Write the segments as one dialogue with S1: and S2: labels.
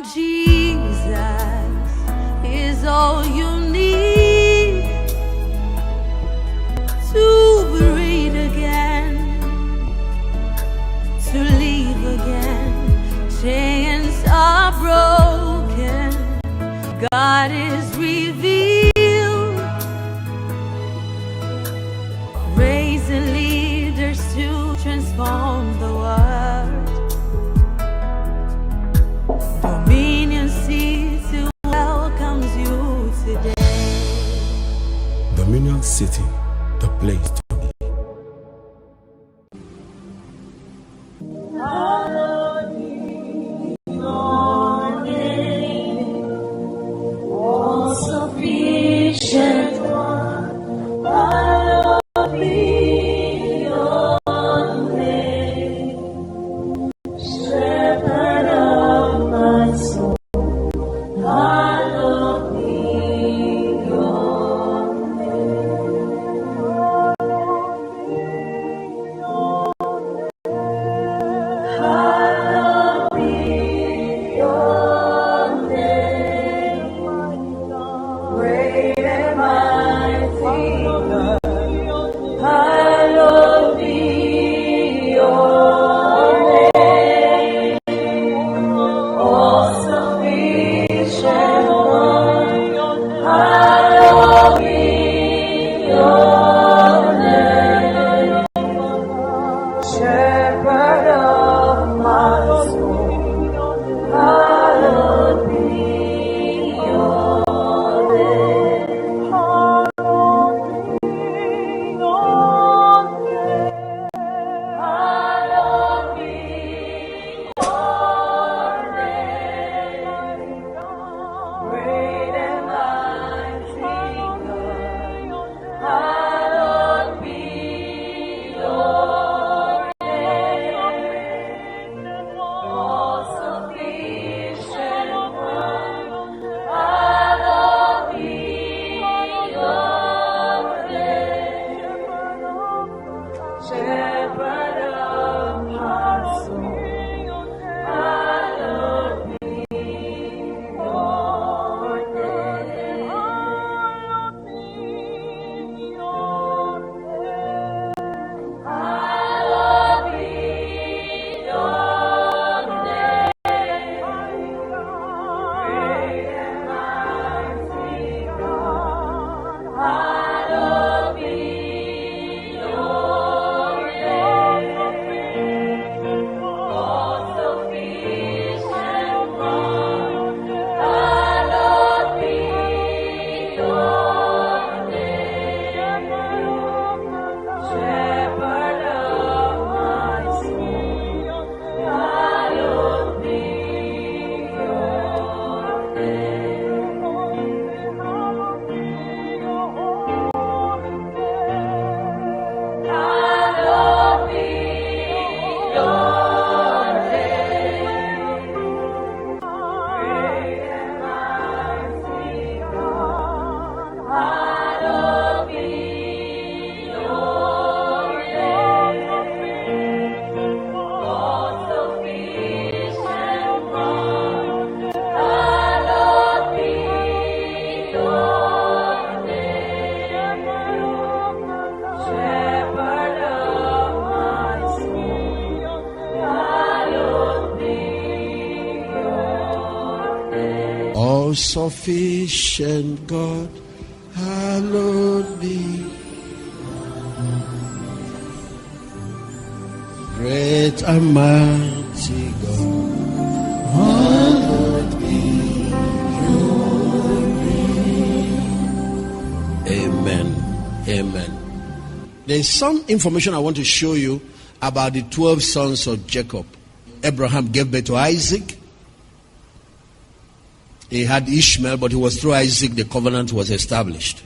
S1: Jesus is all you need to breathe again, to live again. Chains are broken, God is revealed, raising leaders to transform the world. Dominion City welcomes you today.
S2: Dominion City, the place to be.
S1: Hallowed be your name, all sufficient one. Hallowed be your name, Shepherd of my soul. Hallowed be your name. Hallowed be your name, great and mighty God. Hallowed be your name, all sufficient one. Hallowed be your name, Shepherd of my soul. Hallowed be your name. Hallowed be your name. Hallowed be your name, great and mighty God. Hallowed be your name, all sufficient one. Hallowed be your name, Shepherd of my soul. Hallowed be your name. Hallowed be your name. Hallowed be your name, great and mighty God. Hallowed be your name, all sufficient one. Hallowed be your name, Shepherd of my soul. Hallowed be your name. Hallowed be your holy name. Hallowed be your name, great and mighty God. Hallowed be your name, all sufficient one. Hallowed be your name, Shepherd of my soul. Hallowed be your name.
S2: All sufficient God, hallowed be. Great and mighty God, hallowed be your name. Amen. Amen. There's some information I want to show you about the 12 sons of Jacob. Abraham gave birth to Isaac. He had Ishmael, but it was through Isaac the covenant was established.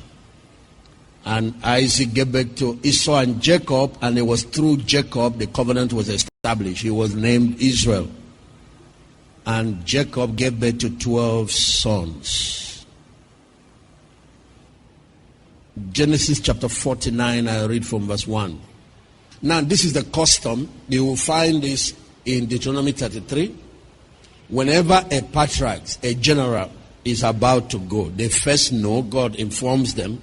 S2: And Isaac gave birth to Esau and Jacob, and it was through Jacob the covenant was established. He was named Israel. And Jacob gave birth to 12 sons. Genesis chapter 49, I read from verse 1. Now, this is the custom. You will find this in Deuteronomy 33. Whenever a patriarch, a general, is about to go, they first know, God informs them,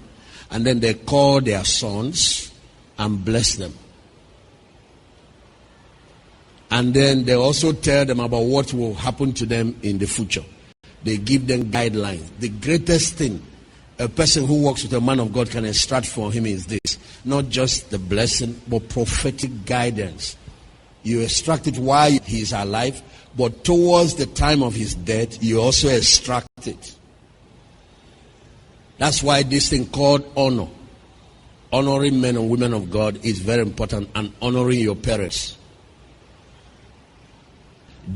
S2: and then they call their sons and bless them. And then they also tell them about what will happen to them in the future. They give them guidelines. The greatest thing a person who works with a man of God can extract from him is this. Not just the blessing, but prophetic guidance. You extract it while he is alive, but towards the time of his death, you also extract it. That's why this thing called honor, honoring men and women of God, is very important, and honoring your parents.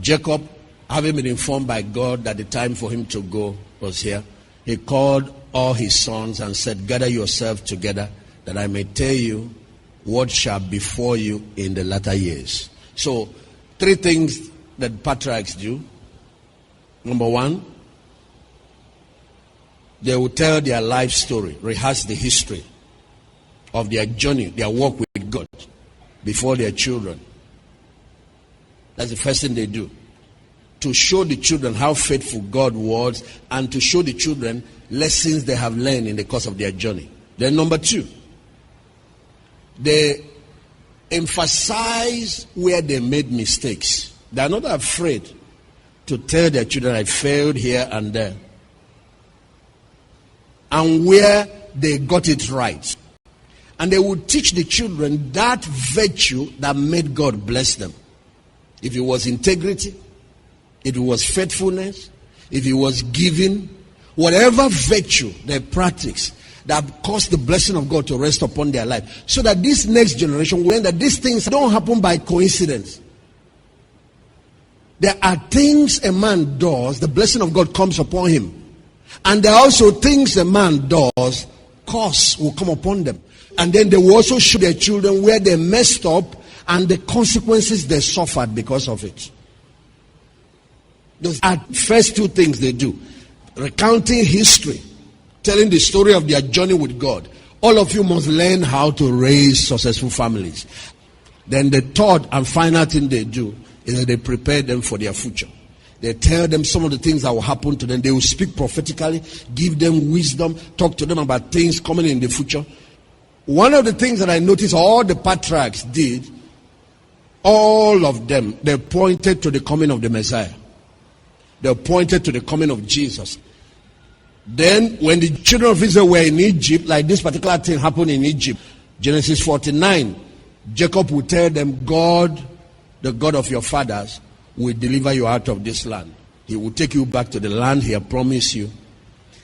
S2: Jacob, having been informed by God that the time for him to go was here, he called all his sons and said, gather yourselves together that I may tell you what shall befall you in the latter years. So, 3 things that patriarchs do. Number 1, they will tell their life story, rehearse the history of their journey, their walk with God before their children. That's the first thing they do. To show the children how faithful God was, and to show the children lessons they have learned in the course of their journey. Then number 2, they emphasize where they made mistakes. They are not afraid to tell their children, I failed here and there, and where they got it right. And they will teach the children that virtue that made God bless them. If it was integrity, if it was faithfulness, if it was giving, whatever virtue they practice that caused the blessing of God to rest upon their life, so that this next generation will learn that these things don't happen by coincidence. There are things a man does, the blessing of God comes upon him. And there are also things a man does, curse will come upon them. And then they will also show their children where they messed up and the consequences they suffered because of it. Those are first 2 things they do. Recounting history, telling the story of their journey with God. All of you must learn how to raise successful families. Then the third and final thing they do is that they prepare them for their future. They tell them some of the things that will happen to them. They will speak prophetically, give them wisdom, talk to them about things coming in the future. One of the things that I noticed all the patriarchs did, all of them, they pointed to the coming of the Messiah. They pointed to the coming of Jesus. Then when the children of Israel were in Egypt, like this particular thing happened in Egypt, Genesis 49, Jacob will tell them, God, the God of your fathers, will deliver you out of this land. He will take you back to the land he had promised you.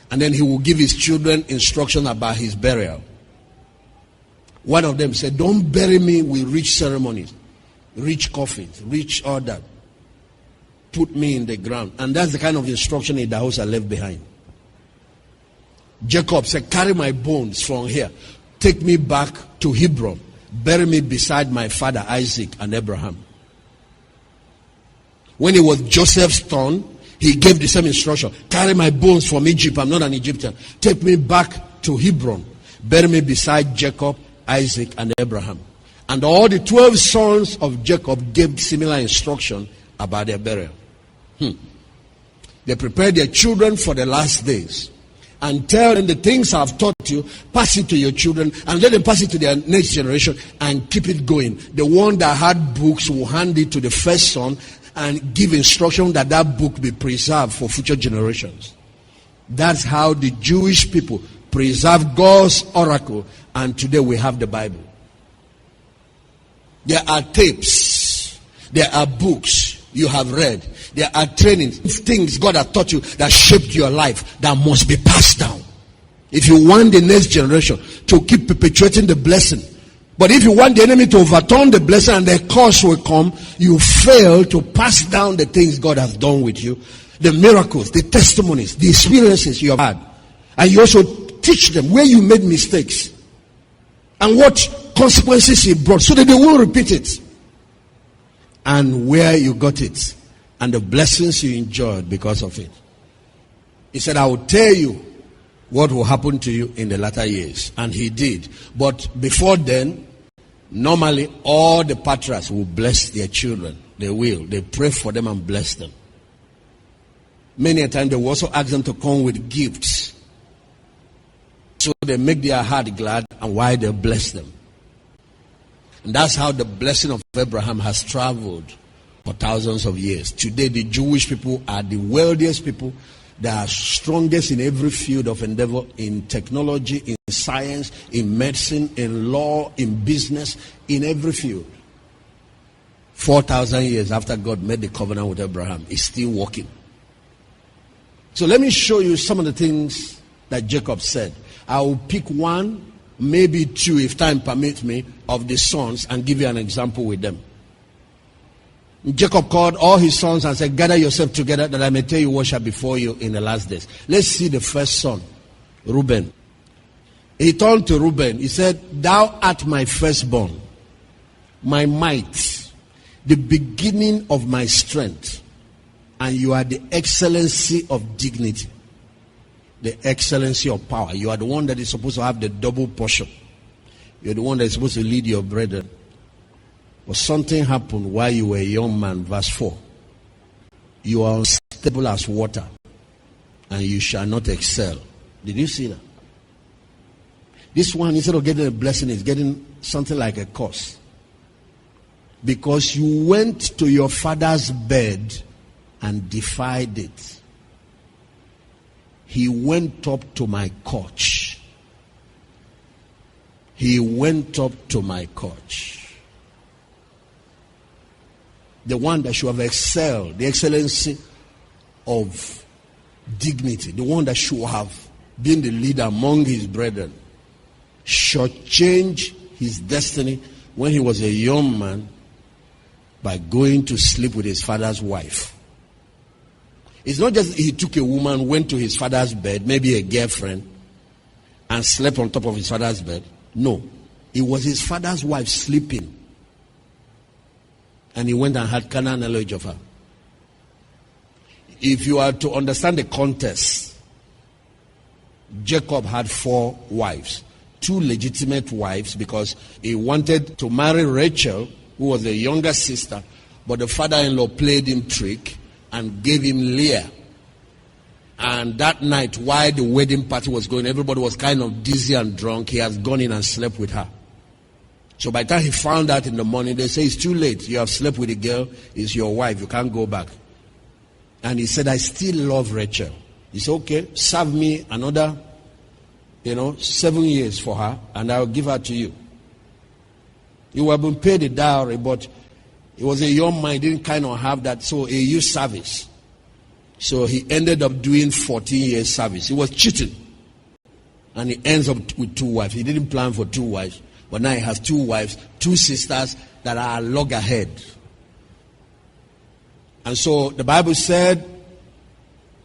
S2: And then he will give his children instruction about his burial. One of them said, don't bury me with rich ceremonies, rich coffins, rich all that. Put me in the ground. And that's the kind of instruction in the house I left behind. Jacob said, carry my bones from here. Take me back to Hebron. Bury me beside my father Isaac and Abraham. When it was Joseph's turn, he gave the same instruction. Carry my bones from Egypt. I'm not an Egyptian. Take me back to Hebron. Bury me beside Jacob, Isaac, and Abraham. And all the 12 sons of Jacob gave similar instruction about their burial. They prepared their children for the last days. And tell them the things I've taught you, pass it to your children, and let them pass it to their next generation, and keep it going. The one that had books will hand it to the first son, and give instruction that that book be preserved for future generations. That's how the Jewish people preserve God's oracle, and today we have the Bible. There are tapes, there are books you have read, there are trainings, things God has taught you that shaped your life that must be passed down. If you want the next generation to keep perpetuating the blessing, but if you want the enemy to overturn the blessing and the curse will come, you fail to pass down the things God has done with you, the miracles, the testimonies, the experiences you have had. And you also teach them where you made mistakes and what consequences it brought so that they won't repeat it. And where you got it and the blessings you enjoyed because of it. He said, I will tell you what will happen to you in the latter years. And he did. But before then, normally all the patriarchs will bless their children. They will. They pray for them and bless them. Many a time they will also ask them to come with gifts. So they make their heart glad, and why they bless them. And that's how the blessing of Abraham has traveled for thousands of years. Today the Jewish people are the wealthiest people. They are strongest in every field of endeavor, in technology, in science, in medicine, in law, in business, in every field. 4,000 years after God made the covenant with Abraham, it's still working. So let me show you some of the things that Jacob said. I will pick one, maybe two, if time permits me, of the sons and give you an example with them. Jacob called all his sons and said, gather yourself together that I may tell you what shall befall you in the last days. Let's see the first son, Reuben. He turned to Reuben. He said, thou art my firstborn, my might, the beginning of my strength, and you are the excellency of dignity, the excellency of power. You are the one that is supposed to have the double portion. You're the one that is supposed to lead your brethren. But something happened while you were a young man. Verse 4. You are unstable as water, and you shall not excel. Did you see that? This one, instead of getting a blessing, is getting something like a curse. Because you went to your father's bed and defied it. He went up to my couch. He went up to my couch. The one that should have excelled, the excellency of dignity, the one that should have been the leader among his brethren, should change his destiny when he was a young man by going to sleep with his father's wife. It's not just he took a woman, went to his father's bed, maybe a girlfriend, and slept on top of his father's bed. No, it was his father's wife sleeping. And he went and had carnal knowledge of her. If you are to understand the context, Jacob had 4 wives. 2 legitimate wives, because he wanted to marry Rachel, who was the younger sister, but the father-in-law played him trick and gave him Leah. And that night, while the wedding party was going, everybody was kind of dizzy and drunk. He has gone in and slept with her. So by the time he found out in the morning, they say, it's too late. You have slept with a girl. It's your wife. You can't go back. And he said, I still love Rachel. He said, okay, serve me another, 7 years for her, and I'll give her to you. You have been paid a dowry, but he was a young man. He didn't kind of have that, so he used service. So he ended up doing 14 years service. He was cheating. And he ends up with 2 wives. He didn't plan for 2 wives. But now he has 2 wives, 2 sisters that are loggerhead. And so the Bible said,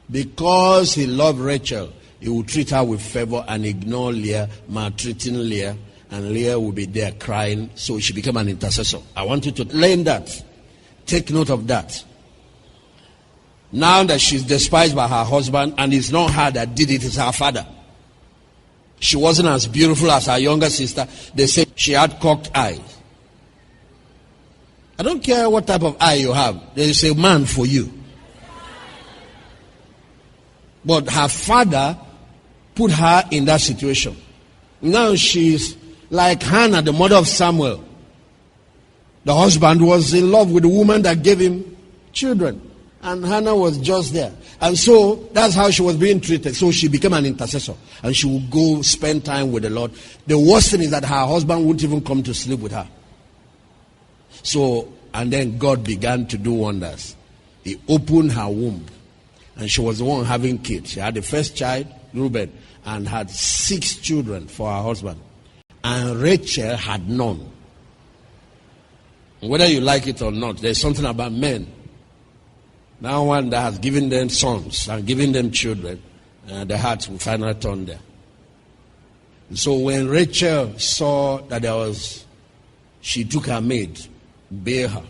S2: because he loved Rachel, he would treat her with favor and ignore Leah, maltreating Leah, and Leah will be there crying, so she became an intercessor. I want you to learn that. Take note of that. Now that she's despised by her husband, and it's not her that did it, it's her father. She wasn't as beautiful as her younger sister. They say she had cocked eyes. I don't care what type of eye you have. There is a man for you. But her father put her in that situation. Now she's like Hannah, the mother of Samuel. The husband was in love with the woman that gave him children. And Hannah was just there. And so that's how she was being treated. So she became an intercessor. And she would go spend time with the Lord. The worst thing is that her husband wouldn't even come to sleep with her. So, and then God began to do wonders. He opened her womb. And she was the one having kids. She had the first child, Reuben, and had 6 children for her husband. And Rachel had none. Whether you like it or not, there's something about men. Now one that has given them sons and given them children, the hearts will finally turn there. And so when Rachel saw that she took her maid, bare her.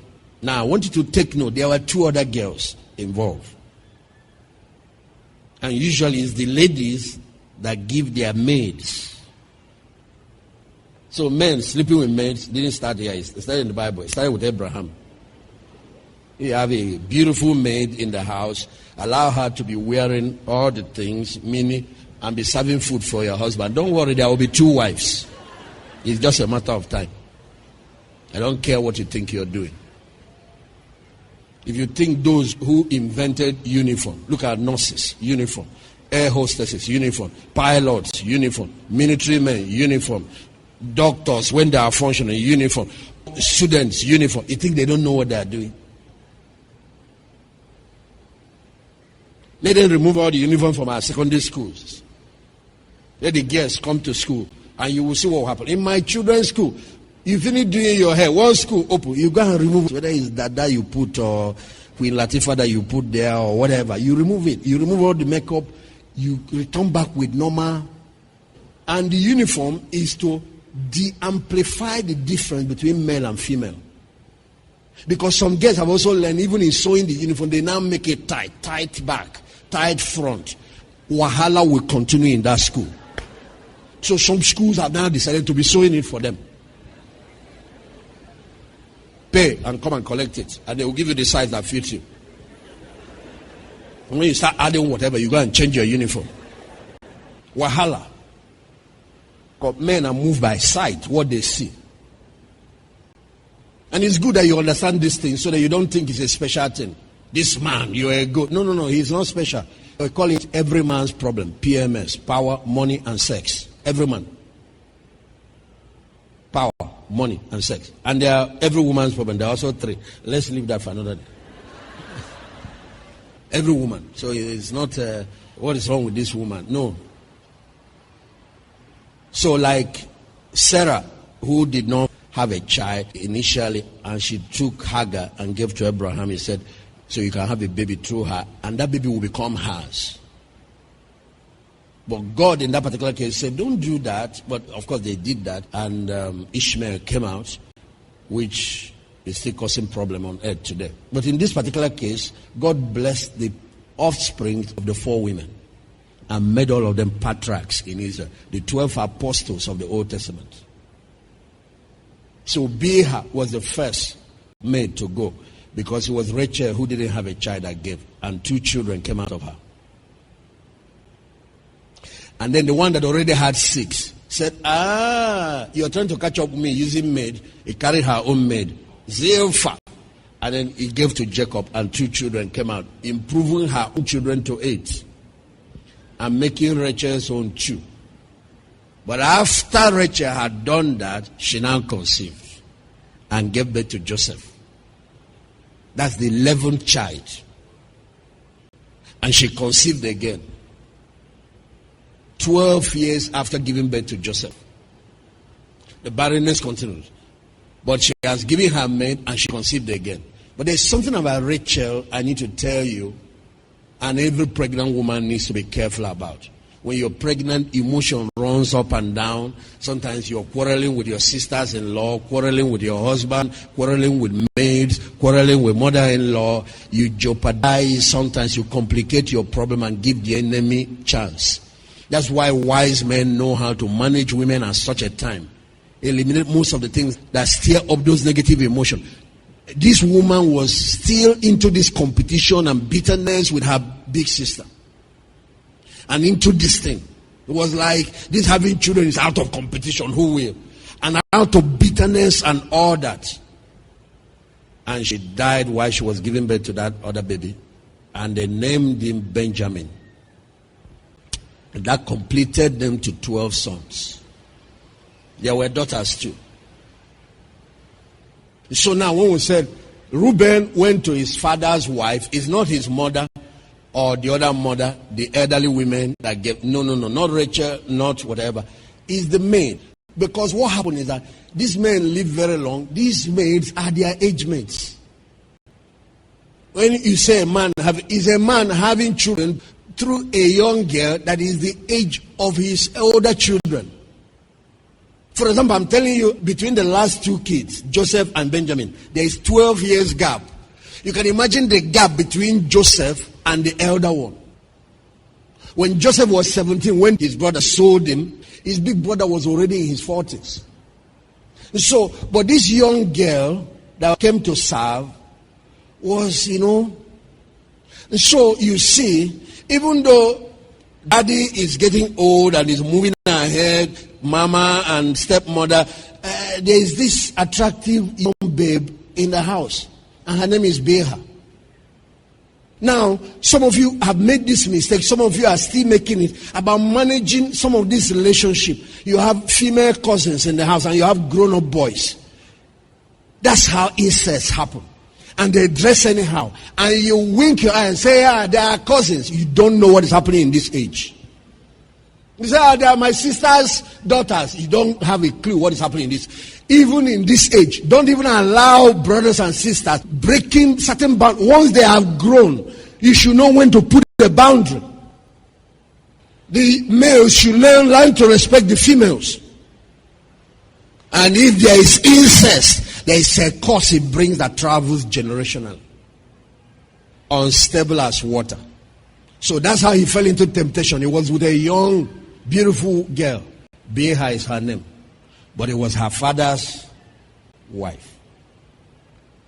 S2: Now I want you to take note, there were 2 other girls involved. And usually it's the ladies that give their maids. So men sleeping with maids didn't start here. It started in the Bible. It started with Abraham. You have a beautiful maid in the house. Allow her to be wearing all the things, meaning, and be serving food for your husband. Don't worry, there will be 2 wives. It's just a matter of time. I don't care what you think you're doing. If you think those who invented uniform, look at nurses, uniform, air hostesses, uniform, pilots, uniform, military men, uniform, doctors, when they are functioning, uniform, students, uniform. You think they don't know what they are doing? Let them remove all the uniform from our secondary schools. Let the girls come to school and you will see what will happen. In my children's school, you finish doing your hair, one school open, you go and remove, whether it's that you put or Queen Latifah that you put there or whatever, you remove it. You remove all the makeup, you return back with normal. And the uniform is to de-amplify the difference between male and female. Because some girls have also learned, even in sewing the uniform, they now make it tight back, tight front. Wahala will continue in that school. So some schools have now decided to be sewing it for them. Pay and come and collect it, and they will give you the size that fits you. And when you start adding whatever, you go and change your uniform. Wahala. Because men are moved by sight, what they see. And it's good that you understand this thing so that you don't think it's a special thing. This man, you are a good. No, he's not special. We call it every man's problem. PMS, power, money, and sex. Every man. Power, money, and sex. And they are every woman's problem. There are also 3. Let's leave that for another day. Every woman. So it's not what is wrong with this woman. No. So like Sarah, who did not have a child initially, and she took Hagar and gave to Abraham. He said, so you can have a baby through her, and that baby will become hers. But God in that particular case said, don't do that. But of course they did that, and Ishmael came out, which is still causing problem on earth today. But in this particular case, God blessed the offspring of the 4 women and made all of them patriarchs in Israel, the 12 apostles of the Old Testament. So Bilhah was the first maid to go, because it was Rachel who didn't have a child that gave, and 2 children came out of her. And then the one that already had 6 said, you're trying to catch up with me using maid. He carried her own maid, Zilpah. And then he gave to Jacob, and 2 children came out, improving her own children to 8 and making Rachel's own 2. But after Rachel had done that, she now conceived and gave birth to Joseph. That's the 11th child. And she conceived again 12 years after giving birth to Joseph. The barrenness continues. But she has given her maid and she conceived again. But there's something about Rachel I need to tell you, and every pregnant woman needs to be careful about. When you're pregnant, emotion runs up and down. Sometimes you're quarreling with your sisters-in-law, quarreling with your husband, quarreling with maids, quarreling with mother-in-law. You jeopardize. Sometimes you complicate your problem and give the enemy chance. That's why wise men know how to manage women at such a time. Eliminate most of the things that stir up those negative emotions. This woman was still into this competition and bitterness with her big sister. And into this thing. It was like, this having children is out of competition. Who will? And out of bitterness and all that. And she died while she was giving birth to that other baby. And they named him Benjamin. And that completed them to 12 sons. There were daughters too. So now when we said Reuben went to his father's wife, it's not his mother or the other mother, the elderly women that gave. No, not Rachel, not whatever. It's the maid. Because what happened is that these men live very long. These maids are their age mates. When you say is a man having children through a young girl that is the age of his older children. For example, I'm telling you, between the last 2 kids, Joseph and Benjamin, there is 12 years gap. You can imagine the gap between Joseph and the elder one. When Joseph was 17, when his brother sold him, his big brother was already in his 40s. So, but this young girl that came to serve was, so you see, even though daddy is getting old and is moving ahead, mama and stepmother, there is this attractive young babe in the house, and her name is Beha. Now, some of you have made this mistake. Some of you are still making it about managing some of this relationship. You have female cousins in the house and you have grown-up boys. That's how incest happen. And they dress anyhow. And you wink your eye and say, they are cousins. You don't know what is happening in this age. You say, they are my sister's daughters. You don't have a clue what is happening in this. Even in this age, don't even allow brothers and sisters breaking certain boundaries. Once they have grown, you should know when to put the boundary. The males should learn to respect the females. And if there is incest, there is a curse it brings that travels generationally. Unstable as water. So that's how he fell into temptation. He was with a young, beautiful girl. Beha is her name. But it was her father's wife.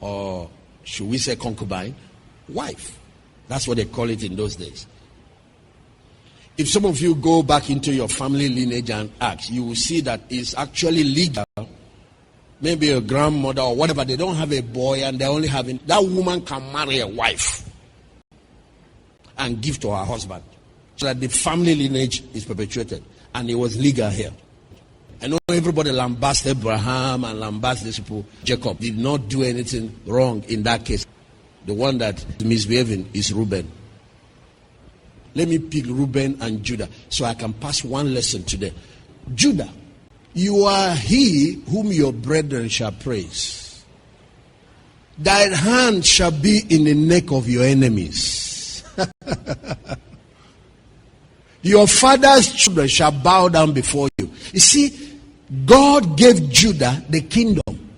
S2: Or should we say concubine? Wife. That's what they call it in those days. If some of you go back into your family lineage and ask, you will see that it's actually legal. Maybe a grandmother or whatever, they don't have a boy and they're only having, that woman can marry a wife and give to her husband. So that the family lineage is perpetuated. And it was legal here. I know everybody lambasts Abraham and lambasts these people. Jacob did not do anything wrong in that case. The one that is misbehaving is Reuben. Let me pick Reuben and Judah so I can pass one lesson today. Judah, you are he whom your brethren shall praise. Thy hand shall be in the neck of your enemies. Your father's children shall bow down before you. You see, God gave Judah the kingdom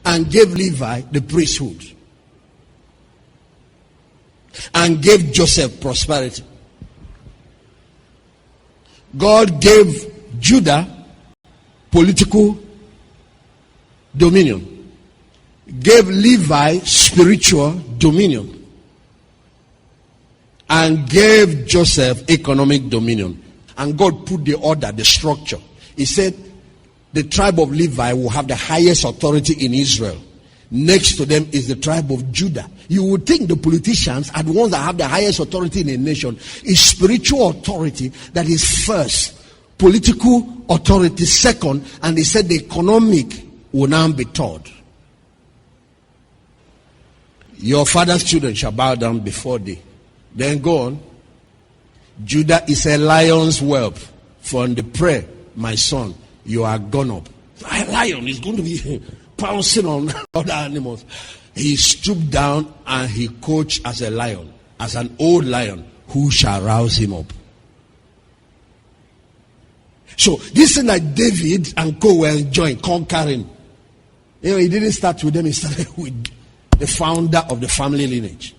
S2: and gave Levi the priesthood and gave Joseph prosperity. God gave Judah political dominion, gave Levi spiritual dominion, and gave Joseph economic dominion. And God put the order, the structure. He said the tribe of Levi will have the highest authority in Israel. Next to them is the tribe of Judah. You would think the politicians are the ones that have the highest authority in a nation. It's spiritual authority that is first, political authority second, and he said the economic will now be third. Your father's children shall bow down before thee. Then go on. Judah is a lion's whelp. From the prey, my son, you are gone up. A lion is going to be pouncing on other animals. He stooped down and he coached as a lion, as an old lion. Who shall rouse him up? So this thing that David and co were enjoying, conquering. He didn't start with them. He started with the founder of the family lineage.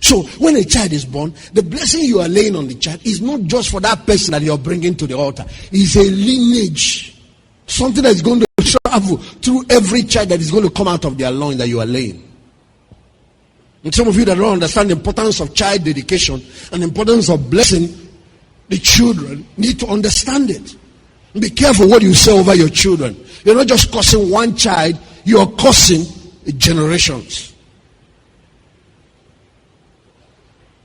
S2: So when a child is born, the blessing you are laying on the child is not just for that person that you're bringing to the altar. It's a lineage. Something that is going to travel through every child that is going to come out of their loins that you are laying. And some of you that don't understand the importance of child dedication and the importance of blessing the children need to understand it. Be careful what you say over your children. You're not just cursing one child, you're cursing generations.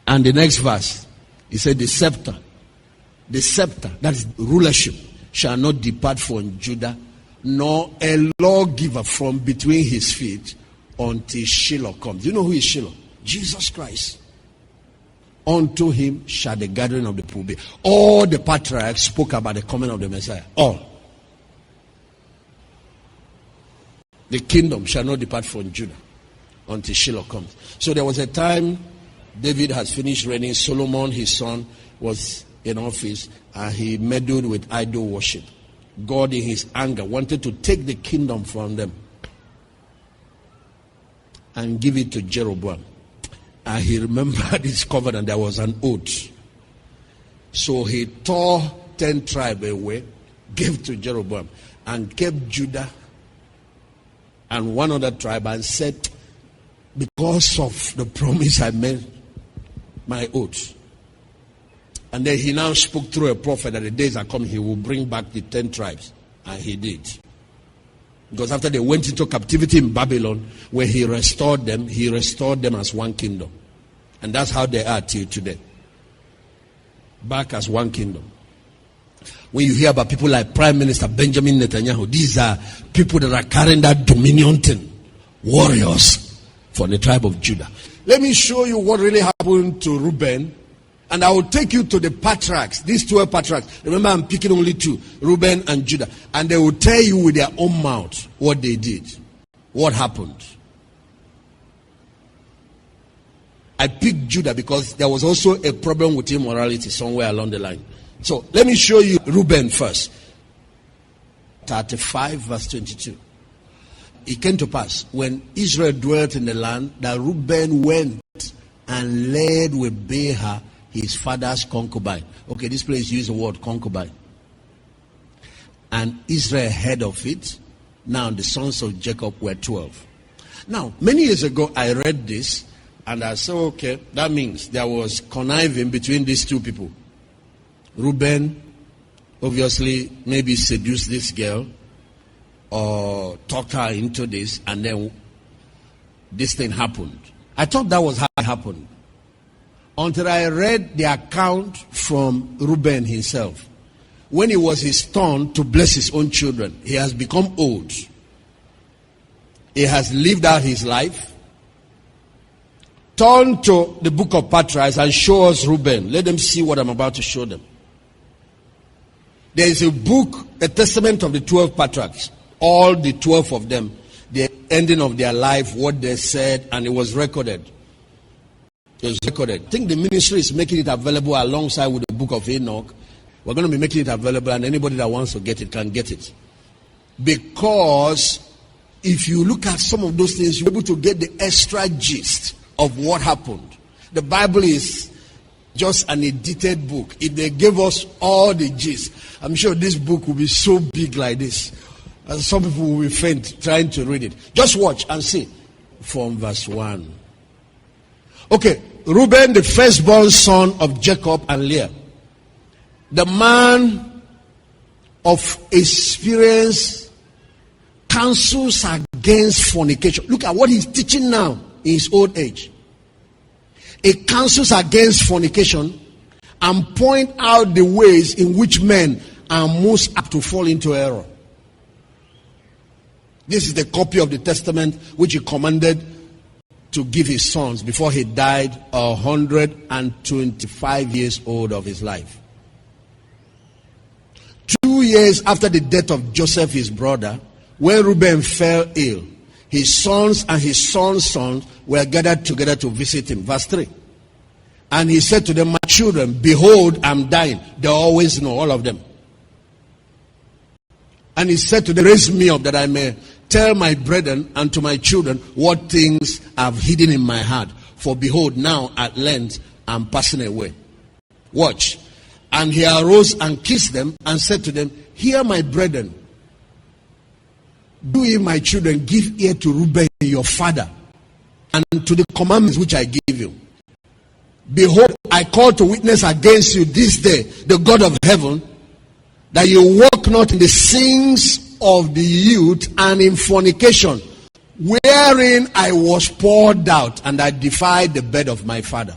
S2: And the next verse, he said, the scepter, that is rulership, shall not depart from Judah, nor a lawgiver from between his feet until Shiloh comes. You know who is Shiloh? Jesus Christ. Unto him shall the gathering of the poor be. All the patriarchs spoke about the coming of the Messiah. All. The kingdom shall not depart from Judah until Shiloh comes. So there was a time David has finished reigning. Solomon, his son, was in office and he meddled with idol worship. God, in his anger, wanted to take the kingdom from them and give it to Jeroboam. And he remembered his covenant. There was an oath. So he tore 10 tribes away, gave to Jeroboam, and kept Judah and one other tribe and said, because of the promise I made, my oath. And then he now spoke through a prophet that the days are coming, he will bring back the 10 tribes. And he did. Because after they went into captivity in Babylon, where he restored them as one kingdom. And that's how they are till today. Back as one kingdom. When you hear about people like Prime Minister Benjamin Netanyahu, these are people that are carrying that dominion thing. Warriors for the tribe of Judah. Let me show you what really happened to Reuben. And I will take you to the Patriarchs, these 12 Patriarchs. Remember, I'm picking only 2, Reuben and Judah. And they will tell you with their own mouth what they did, what happened. I picked Judah because there was also a problem with immorality somewhere along the line. So let me show you Reuben first. 35 verse 22. It came to pass when Israel dwelt in the land that Reuben went and led with Behah, his father's concubine. Okay, this place uses the word concubine. And Israel heard of it. Now the sons of Jacob were 12. Now, many years ago I read this and I said, okay, that means there was conniving between these two people. Reuben obviously maybe seduced this girl or talked her into this, and then this thing happened. I thought that was how it happened. Until I read the account from Reuben himself. When it was his turn to bless his own children, he has become old. He has lived out his life. Turn to the book of Patriarchs and show us Reuben. Let them see what I'm about to show them. There is a book, a testament of the 12 Patriarchs. All the 12 of them. The ending of their life, what they said, and it was recorded. It was recorded. I think the ministry is making it available alongside with the book of Enoch. We're going to be making it available, and anybody that wants to get it can get it. Because if you look at some of those things, you're able to get the extra gist of what happened. The Bible is just an edited book. If they gave us all the gist, I'm sure this book will be so big like this. And some people will be faint trying to read it. Just watch and see. From verse 1. Okay, Reuben, the firstborn son of Jacob and Leah. The man of experience counsels against fornication. Look at what he's teaching now in his old age. It counsels against fornication and point out the ways in which men are most apt to fall into error. This is the copy of the testament which he commanded to give his sons before he died 125 years old of his life. 2 years after the death of Joseph, his brother, when Reuben fell ill, his sons and his sons' sons were gathered together to visit him. Verse 3. And he said to them, my children, behold, I'm dying. They always know, all of them. And he said to them, raise me up that I may tell my brethren and to my children what things I've hidden in my heart. For behold, now at length I'm passing away. Watch. And he arose and kissed them and said to them, hear my brethren. Do ye, my children, give ear to Reuben your father, and to the commandments which I give you. Behold, I call to witness against you this day, the God of heaven, that you walk not in the sins of the youth and in fornication, wherein I was poured out, and I defied the bed of my father.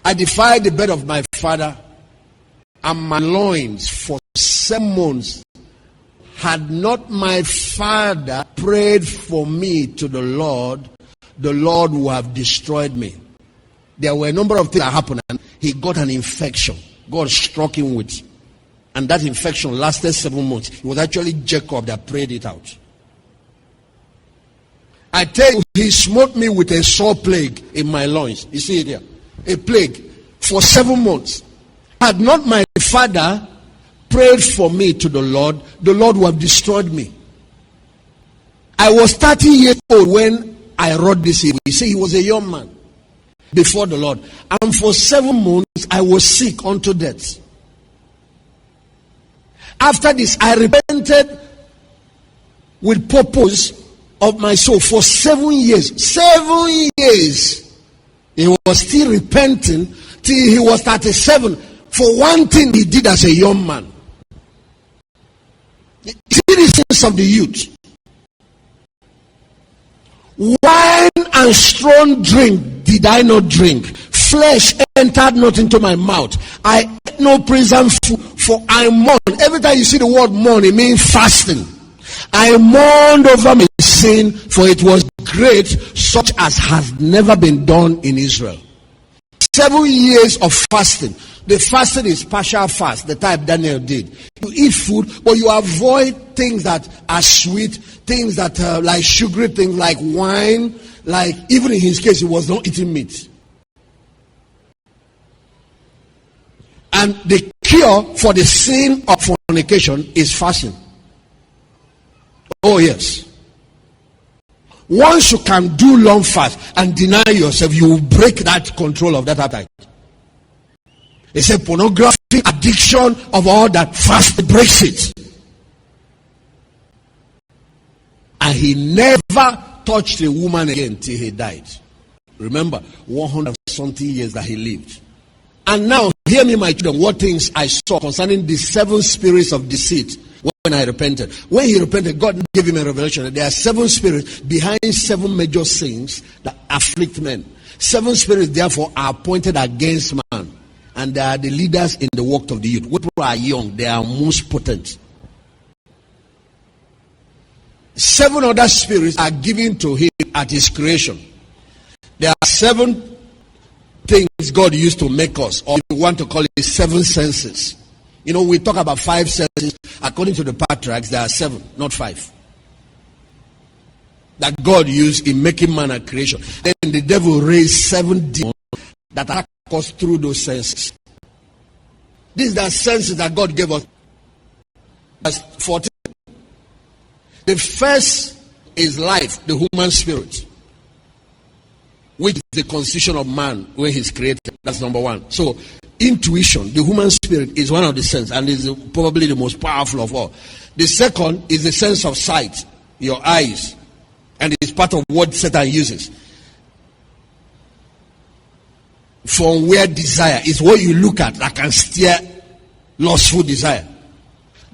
S2: I defied the bed of my father, and my loins for 7 months. Had not my father prayed for me to the Lord would have destroyed me. There were a number of things that happened, and he got an infection. God struck him with. And that infection lasted 7 months. It was actually Jacob that prayed it out. I tell you, he smote me with a sore plague in my loins. You see it here. A plague for 7 months. Had not my father prayed for me to the Lord would have destroyed me. I was 30 years old when I wrote this. You see, he was a young man before the Lord. And for 7 months, I was sick unto death. After this, I repented with purpose of my soul for 7 years. 7 years. He was still repenting till he was 37 for one thing he did as a young man. See the sins of the youth. Wine and strong drink did I not drink. Flesh entered not into my mouth. I ate no present food, for I mourned. Every time you see the word mourn, it means fasting. I mourned over my sin, for it was great, such as has never been done in Israel. 7 years of fasting. The fasting is partial fast, the type Daniel did. You eat food, but you avoid things that are sweet, things that are like sugary things, like wine, like even in his case, he was not eating meat. And the cure for the sin of fornication is fasting. Oh yes. Once you can do long fast and deny yourself, you will break that control of that appetite. It's a pornography addiction of all that, fast breaks it. And he never touched a woman again till he died. Remember, 100 something years that he lived. And now, hear me, my children, what things I saw concerning the 7 spirits of deceit when I repented. When he repented, God gave him a revelation that there are 7 spirits behind 7 major sins that afflict men. 7 spirits, therefore, are appointed against man. And they are the leaders in the work of the youth. When people are young, they are most potent. 7 other spirits are given to him at his creation. There are 7 things God used to make us, or you want to call it 7 senses. You know, we talk about 5 senses. According to the Patriarchs, there are 7, not 5. That God used in making man at creation. Then the devil raised 7 demons that attack us through those senses. These are senses that God gave us. Verse 14. The first is life, the human spirit, which is the constitution of man when he's created. That's number 1. So, intuition, the human spirit, is one of the senses, and is probably the most powerful of all. The second is the sense of sight, your eyes, and it's part of what Satan uses. From where desire is what you look at that can steer lustful desire.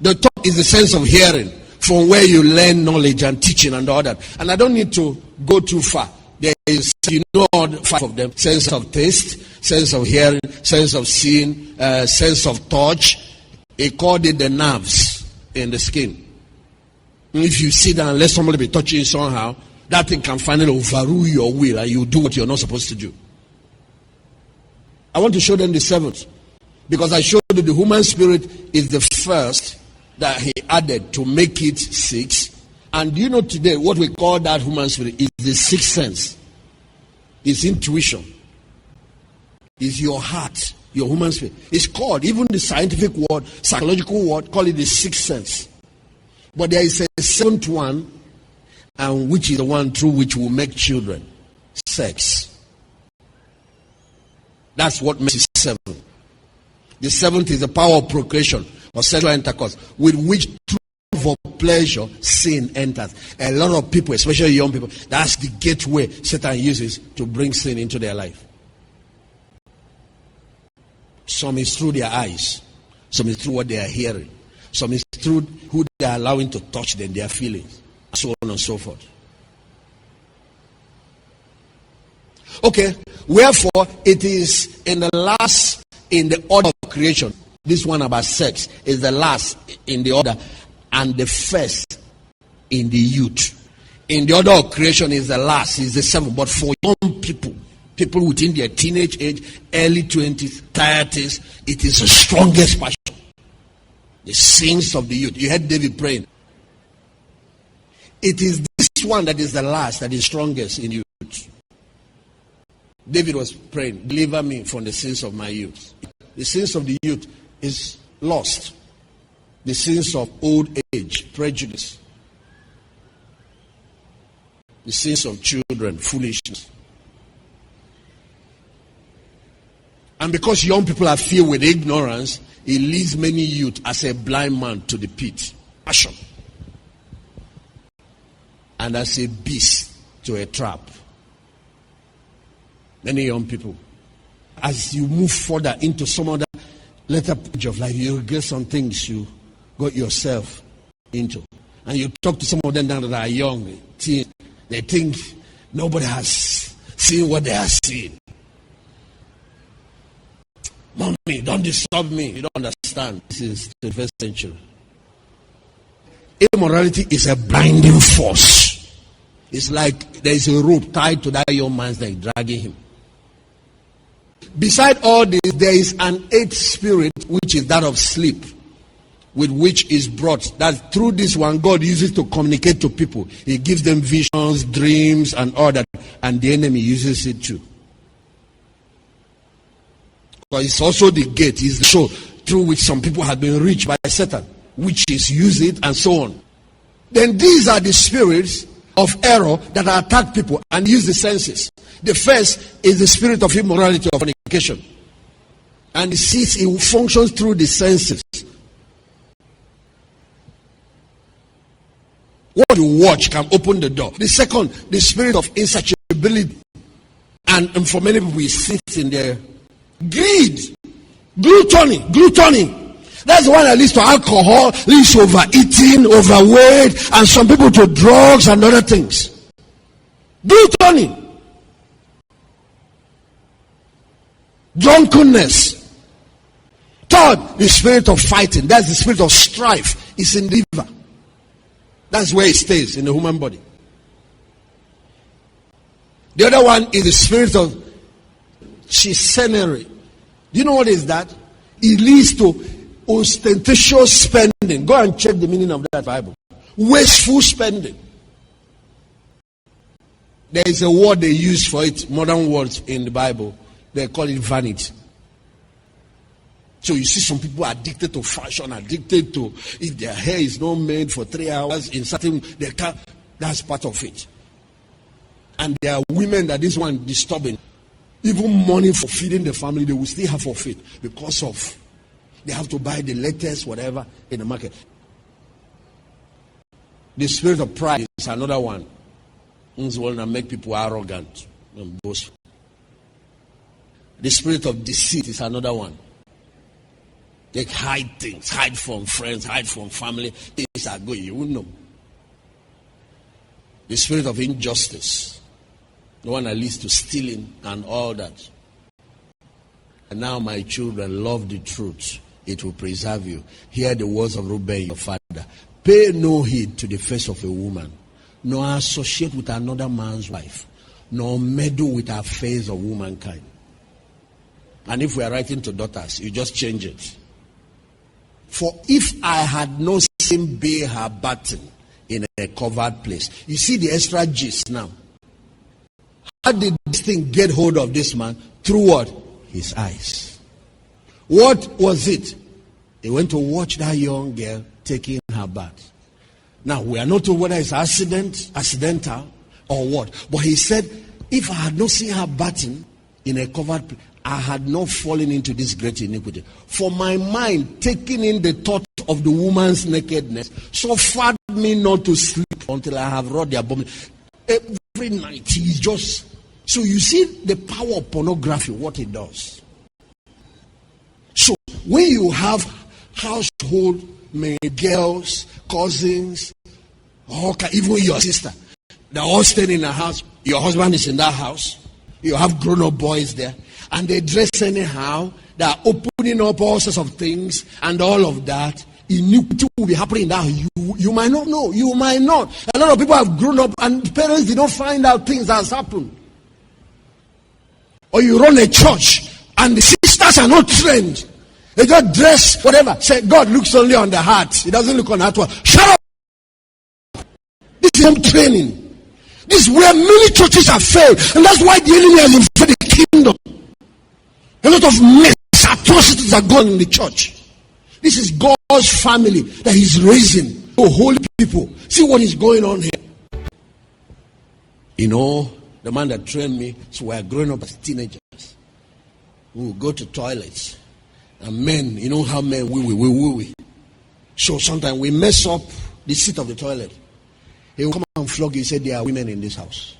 S2: The third is the sense of hearing, from where you learn knowledge and teaching and all that. And I don't need to go too far. There is, you know, all the 5 of them: sense of taste, sense of hearing, sense of seeing, sense of touch. He called it the nerves in the skin. If you sit down and let somebody be touching you somehow, that thing can finally overrule your will and you do what you're not supposed to do. I want to show them the 7th, because I showed you the human spirit is the first that he added to make it 6. And you know, today what we call that human spirit is the 6th sense. It's intuition. It's your heart, your human spirit. It's called, even the scientific word, psychological word, call it the 6th sense. But there is a 7th one, and which is the one through which we make children: sex. That's what makes it 7. The 7th is the power of procreation or sexual intercourse, with which through pleasure sin enters. A lot of people, especially young people, that's the gateway Satan uses to bring sin into their life. Some is through their eyes, some is through what they are hearing, some is through who they are allowing to touch them, their feelings, and so on and so forth. Okay, wherefore it is in the last in the order of creation. This one about sex is the last in the order, and the first in the youth. In the order of creation is the last, is the 7th. But for young people within their teenage age, early 20s, 30s, it is the strongest passion. The sins of the youth. You heard David praying. It is this one that is the last, that is strongest in youth. David was praying, deliver me from the sins of my youth. The sins of the youth is lust. The sins of old age, prejudice. The sins of children, foolishness. And because young people are filled with ignorance, it leads many youth as a blind man to the pit. Passion. and as a beast to a trap. Many young people, as you move further into some other later page of life, you regret some things you got yourself into. And you talk to some of them that are young, teen, they think nobody has seen what they are seeing. Mommy, don't disturb me. You don't understand. This is the 21st century. Immorality is a blinding force. It's like there is a rope tied to that young man's neck, dragging him. Beside all this, there is an eighth spirit, which is that of sleep, with which is brought. That through this one, God uses to communicate to people. He gives them visions, dreams, and all that. And the enemy uses it too. But it's also the gate, is the show through which some people have been reached by Satan, witches use it, and so on. Then these are the spirits of error that attack people and use the senses. The first is the spirit of immorality or fornication. And it functions through the senses. What you watch can open the door. The second, the spirit of insatiability. And for many people, it sits in there. Greed, gluttony. That's the one that leads to alcohol, leads to overeating, overweight, and some people to drugs and other things. Gluttony, drunkenness. Third, the spirit of fighting. That's the spirit of strife. It's in the liver. That's where it stays in the human body. The other one is the spirit of chicanery. Do you know what is that? It leads to ostentatious spending. Go and check the meaning of that Bible. Wasteful spending. There is a word they use for it, modern words in the Bible. They call it vanity. So you see some people are addicted to fashion, addicted to, if their hair is not made for 3 hours in certain, they can't, that's part of it. And there are women that this one disturbing. Even money for feeding the family, they will still have for feed because of they have to buy the latest whatever in the market. The spirit of pride is another one. It's one that make people arrogant and boastful. The spirit of deceit is another one. They hide things, hide from friends, hide from family. Things are good, you won't know. The spirit of injustice. The one that leads to stealing and all that. And now, my children, love the truth. It will preserve you. Hear the words of Reuben, your father. Pay no heed to the face of a woman, nor associate with another man's wife, nor meddle with the affairs of womankind. And if we are writing to daughters, you just change it. For if I had not seen bear her button in a covered place. You see the extra gist now. How did this thing get hold of this man? Through what? His eyes. What was it? He went to watch that young girl taking her bath. Now, we are not told whether it's accidental, or what. But he said, if I had not seen her bathing in a covered place, I had not fallen into this great iniquity. For my mind, taking in the thought of the woman's nakedness, suffered me not to sleep until I have wrought the abomination. Every night, he's just... So you see the power of pornography, what it does. So when you have household maid, girls, cousins, even your sister, they're all staying in a house, your husband is in that house, you have grown-up boys there, and they dress anyhow, they are opening up all sorts of things, and all of that, iniquity will be happening now. You might not know, you might not. A lot of people have grown up, and parents did not find out things that has happened. Or you run a church and the sisters are not trained. They just dress whatever. Say God looks only on the heart. He doesn't look on the outward. Shut up. This is him training. This is where many churches have failed. And that's why the enemy has invaded the kingdom. A lot of mess, atrocities are gone in the church. This is God's family that he's raising. Oh, holy people. See what is going on here. You know, the man that trained me, so we are growing up as teenagers. We will go to toilets. And men, you know how men we. So sometimes we mess up the seat of the toilet. He will come and flog you. He said, there are women in this house.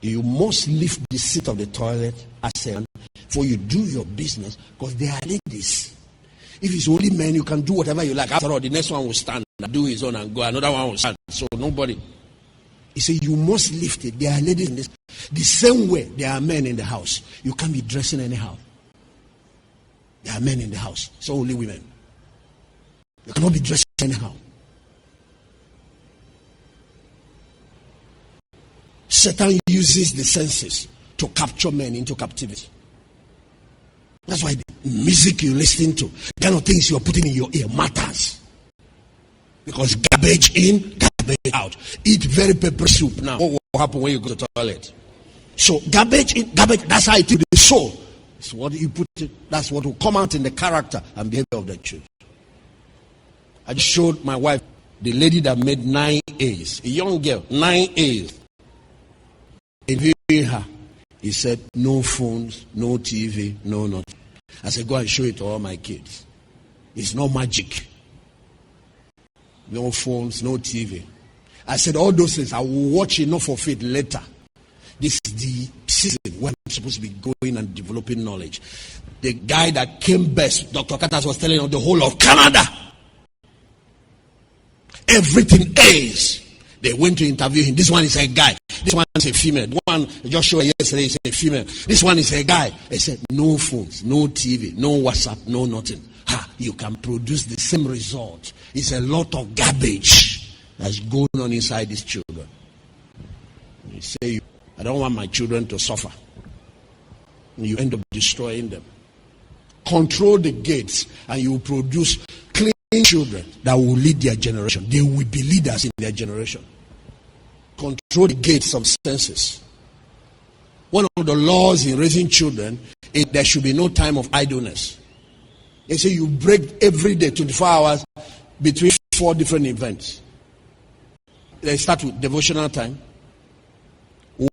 S2: You must lift the seat of the toilet as a man before you do your business, because there are ladies. If it's only men, you can do whatever you like. After all, the next one will stand and do his own and go. Another one will stand. So nobody. He said, you must lift it. There are ladies in this. The same way there are men in the house. You can't be dressing anyhow. There are men in the house. It's only women. You cannot be dressing anyhow. Satan uses the senses to capture men into captivity. That's why the music you listen to, the kind of things you're putting in your ear matters. Because garbage in, garbage out. Eat very pepper soup now. What will happen when you go to the toilet? So garbage in, garbage, that's how it is the soul. It's what you put it, that's what will come out in the character and behavior of the church. I just showed my wife the lady that made 9 A's. A young girl, 9 A's. Interviewing her, he said, no phones, no TV, no nothing. I said, go and show it to all my kids. It's not magic. No phones, no TV. I said, all those things, I will watch enough of it later. This is the season when I'm supposed to be going and developing knowledge. The guy that came best, Dr. Katas was telling you, the whole of Canada. Everything is. They went to interview him. This one is a guy. This one is a female. The one I just showed yesterday is a female. This one is a guy. They said, no phones, no TV, no WhatsApp, no nothing. You can produce the same result. It's a lot of garbage that's going on inside these children. You say, I don't want my children to suffer. And you end up destroying them. Control the gates and you will produce clean children that will lead their generation. They will be leaders in their generation. Control the gates of senses. One of the laws in raising children is there should be no time of idleness. They say you break every day 24 hours between 4 different events. They start with devotional time,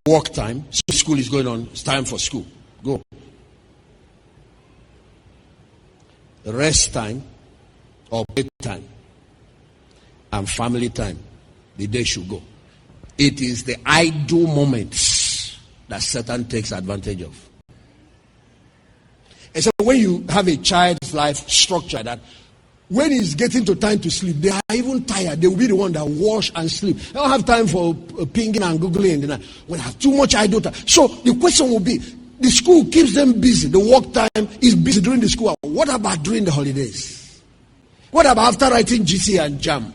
S2: work time. So school is going on. It's time for school. Go. Rest time or break time and family time. The day should go. It is the idle moments that Satan takes advantage of. And so when you have a child's life structure that when he's getting to time to sleep, they are even tired. They will be the one that wash and sleep. They don't have time for pinging and googling. When they have too much idle time. So the question will be, the school keeps them busy. The work time is busy during the school. What about during the holidays? What about after writing GC and JAM?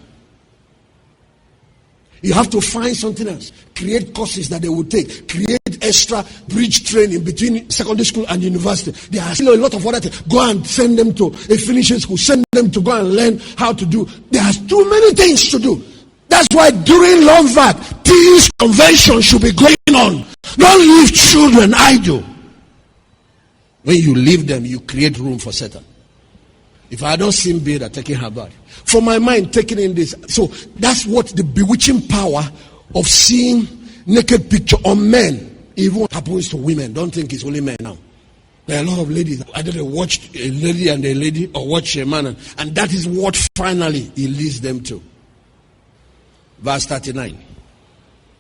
S2: You have to find something else. Create courses that they will take. Create extra bridge training between secondary school and university. There are still a lot of other things. Go and send them to a finishing school. Send them to go and learn how to do. There are too many things to do. That's why during long vac, teens convention should be going on. Don't leave children idle. When you leave them, you create room for Satan. If I don't see Beda taking her back, for my mind taking in this, so that's what the bewitching power of seeing naked picture on men even happens to women. Don't think it's only men now. There are a lot of ladies. Either they watch a lady and a lady, or watch a man, and that is what finally he leads them to. Verse 39.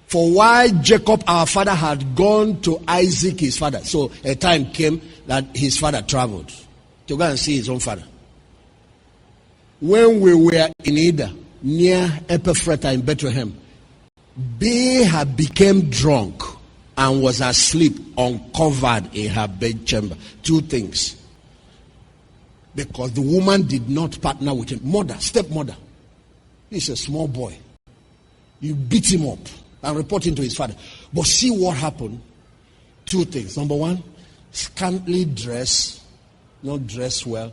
S2: For while Jacob our father had gone to Isaac his father, so a time came that his father traveled to go and see his own father. When we were in Ida, near Ephrathah in Bethlehem, Bilhah became drunk and was asleep uncovered in her bedchamber. 2 things. Because the woman did not partner with him. Mother, stepmother. He's a small boy. You beat him up and report him to his father. But see what happened. 2 things. Number 1, scantily dressed, not dressed well,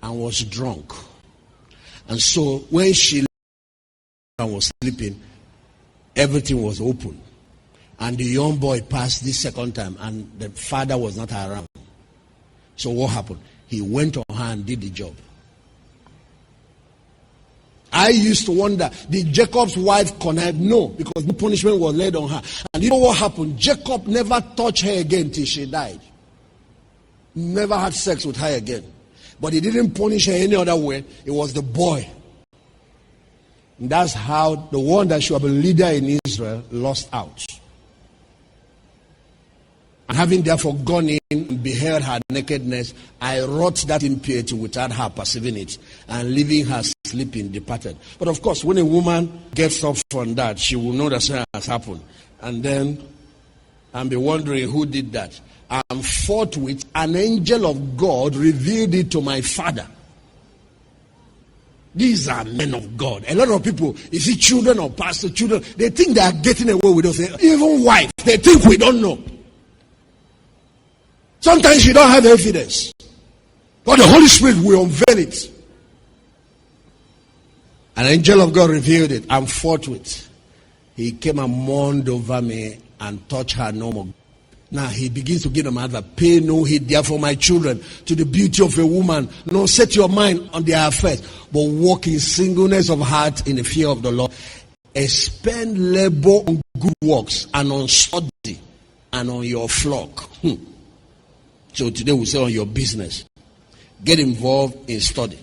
S2: and was drunk. And so when she was sleeping, everything was open. And the young boy passed this second time, and the father was not around. So what happened? He went on her and did the job. I used to wonder, did Jacob's wife connive? No, because the punishment was laid on her. And you know what happened? Jacob never touched her again till she died. Never had sex with her again. But he didn't punish her any other way. It was the boy And that's how the one that should have been leader in Israel lost out. And having therefore gone in and beheld her nakedness, I wrought that impurity without her perceiving it, and leaving her sleeping departed. But of course, when a woman gets up from that, she will know that something has happened. And then, and be wondering who did that. And forthwith, an angel of God revealed it to my father. These are men of God. A lot of people, you see children or pastor children, they think they are getting away with us. Even wife, they think we don't know. Sometimes you don't have evidence. But the Holy Spirit will unveil it. An angel of God revealed it, and forthwith, he came and mourned over me and touched her no more. Now he begins to give them advice. Pay no heed therefore, my children, to the beauty of a woman. No, set your mind on their affairs, but walk in singleness of heart in the fear of the Lord. Expend labor on good works and on study and on your flock. So today we say on your business. Get involved in study.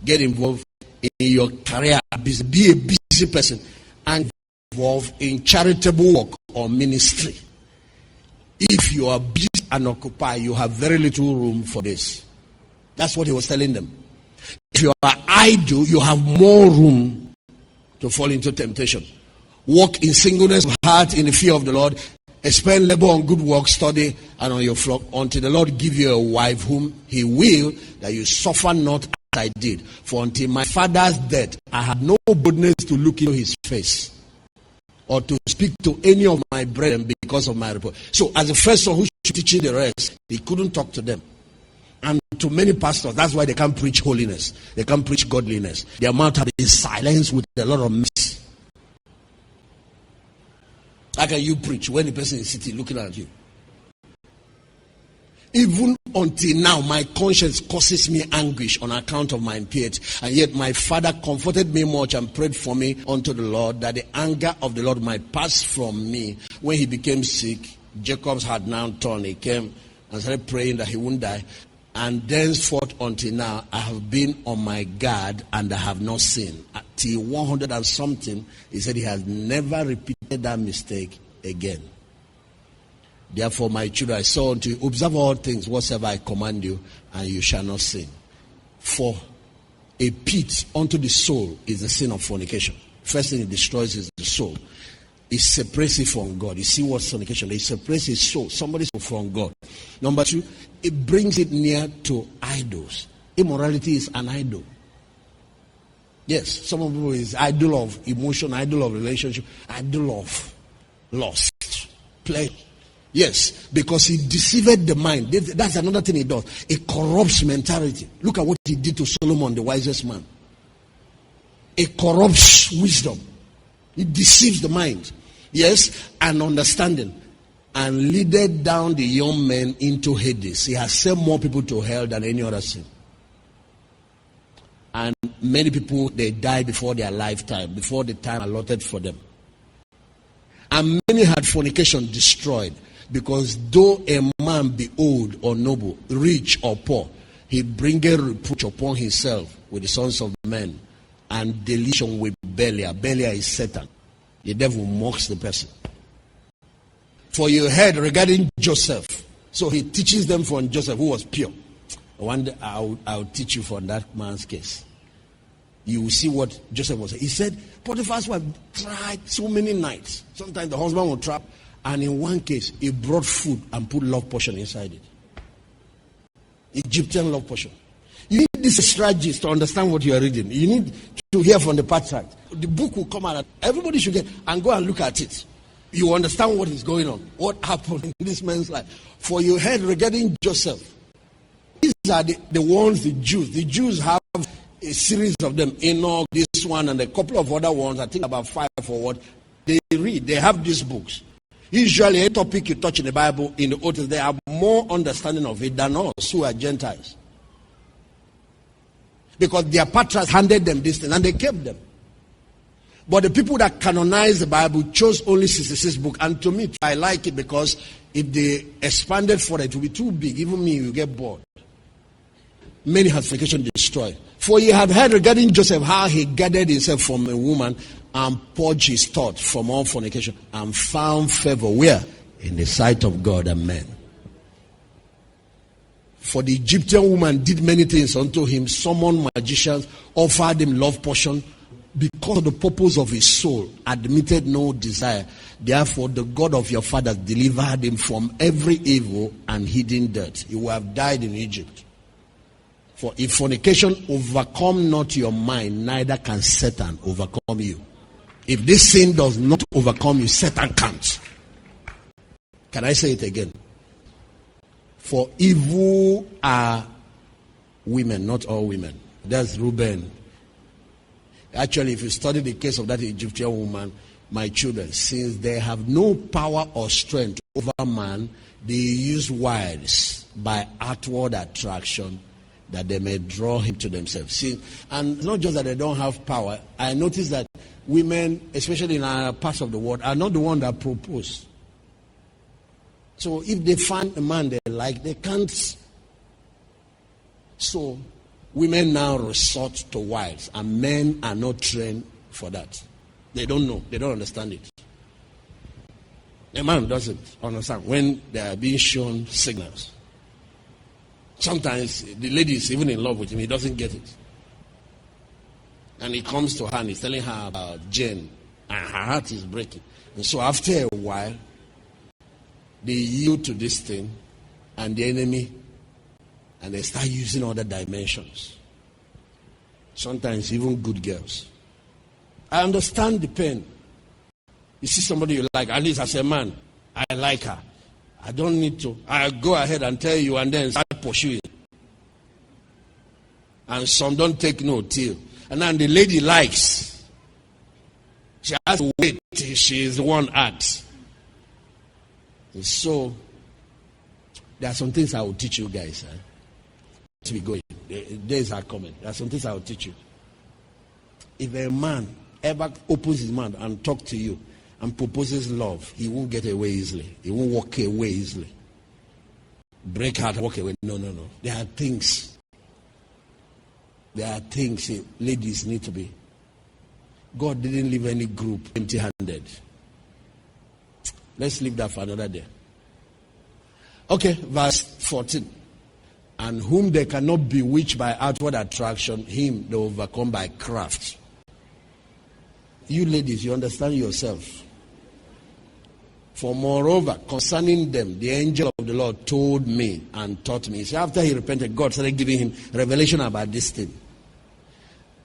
S2: Get involved in your career. Be a busy person. And involved in charitable work or ministry. If you are busy and occupied, you have very little room for this. That's what he was telling them. If you are idle, you have more room to fall into temptation. Walk in singleness of heart in the fear of the Lord. Expend labor on good work, study, and on your flock, until the Lord give you a wife whom he will, that you suffer not as I did. For until my father's death, I had no boldness to look into his face, or to speak to any of my brethren because of my report. So as the first one who should teach the rest, he couldn't talk to them. And to many pastors, that's why they can't preach holiness. They can't preach godliness. Their mouth have been silenced with a lot of mess. How can you preach when the person is sitting looking at you? Even until now, my conscience causes me anguish on account of my impurity. And yet my father comforted me much and prayed for me unto the Lord, that the anger of the Lord might pass from me. When he became sick, Jacob's had now turned. He came and started praying that he wouldn't die. And thenceforth until now, I have been on my guard and I have not sinned. Till 100 and something, he said he has never repeated that mistake again. Therefore, my children, I say unto you, observe all things whatsoever I command you, and you shall not sin. For a pit unto the soul is the sin of fornication. First thing it destroys is the soul. It separates it from God. You see what's fornication? It separates his soul, somebody's soul from God. Number two, it brings it near to idols. Immorality is an idol. Yes, some of people is idol of emotion, idol of relationship, idol of lust, pleasure. Yes, because he deceived the mind. That's another thing he does. It corrupts mentality. Look at what he did to Solomon, the wisest man. It corrupts wisdom. It deceives the mind. Yes, and understanding. And leaded down the young men into Hades. He has sent more people to hell than any other sin. And many people, they die before their lifetime, before the time allotted for them. And many had fornication destroyed. Because though a man be old or noble, rich or poor, he bringeth reproach upon himself with the sons of men, and deletion with Belial. Belial is Satan. The devil mocks the person. For you heard regarding Joseph. So he teaches them from Joseph, who was pure. One day I'll teach you from that man's case. You will see what Joseph was saying. He said, Potiphar's wife tried so many nights. Sometimes the husband will trap. And in one case, he brought food and put love potion inside it. Egyptian love potion. You need these strategies to understand what you are reading. You need to hear from the Patriarchs. The book will come out. Everybody should get and go and look at it. You understand what is going on. What happened in this man's life. For you heard regarding Joseph. These are the ones, the Jews. The Jews have a series of them. Enoch, this one, and a couple of other ones. I think about 5 or what. They read. They have these books. Usually, a topic you touch in the Bible, in the Old Testament, they have more understanding of it than us who are Gentiles. Because their patriarchs handed them this thing and they kept them. But the people that canonized the Bible chose only 66 books. And to me, I like it because if they expanded for it, it would be too big. Even me, you get bored. Many have fornication destroyed. For ye have heard regarding Joseph, how he gathered himself from a woman and purged his thought from all fornication and found favor where? In the sight of God and men. For the Egyptian woman did many things unto him, summoned magicians, offered him love potion, because of the purpose of his soul, admitted no desire. Therefore, the God of your fathers delivered him from every evil and hidden dirt. He would have died in Egypt. For if fornication overcome not your mind, neither can Satan overcome you. If this sin does not overcome you, Satan can't. Can I say it again? For evil are women, not all women. That's Reuben. Actually, if you study the case of that Egyptian woman, my children, since they have no power or strength over man, they use wiles by outward attraction that they may draw him to themselves. See, and it's not just that they don't have power. I notice that women, especially in our parts of the world, are not the one that propose. So if they find a man they like, they can't. So women now resort to wives, and men are not trained for that. They don't know. They don't understand it. A man doesn't understand when they are being shown signals. Sometimes the lady is even in love with him. He doesn't get it. And he comes to her and he's telling her about Jane. And her heart is breaking. And so after a while, they yield to this thing and the enemy, and they start using other dimensions. Sometimes even good girls. I understand the pain. You see somebody you like, at least as a man, I like her. I don't need to. I'll go ahead and tell you and then start pursuing. And some don't take no till. And then the lady likes. She has to wait till she is the one at. And so, there are some things I will teach you guys. To be going. The days are coming. There are some things I will teach you. If a man ever opens his mouth and talk to you and proposes love, he won't get away easily. He won't walk away easily. Break heart, walk away. No. There are things. Ladies need to be. God didn't leave any group empty-handed. Let's leave that for another day. Okay, verse 14. And whom they cannot bewitch by outward attraction, him they overcome by craft. You ladies, you understand yourself. For moreover, concerning them, the angel of the Lord told me and taught me. So after he repented, God started giving him revelation about this thing.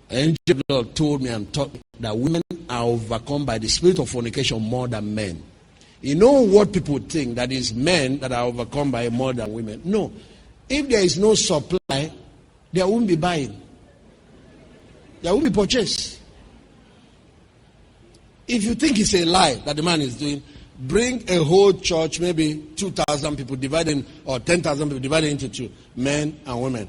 S2: The angel of the Lord told me and taught me that women are overcome by the spirit of fornication more than men. You know what people think, that is men that are overcome by more than women. No. If there is no supply, there won't be buying. There won't be purchase. If you think it's a lie that the man is doing, bring a whole church, maybe 2,000 people divided, or 10,000 people divided into two, men and women,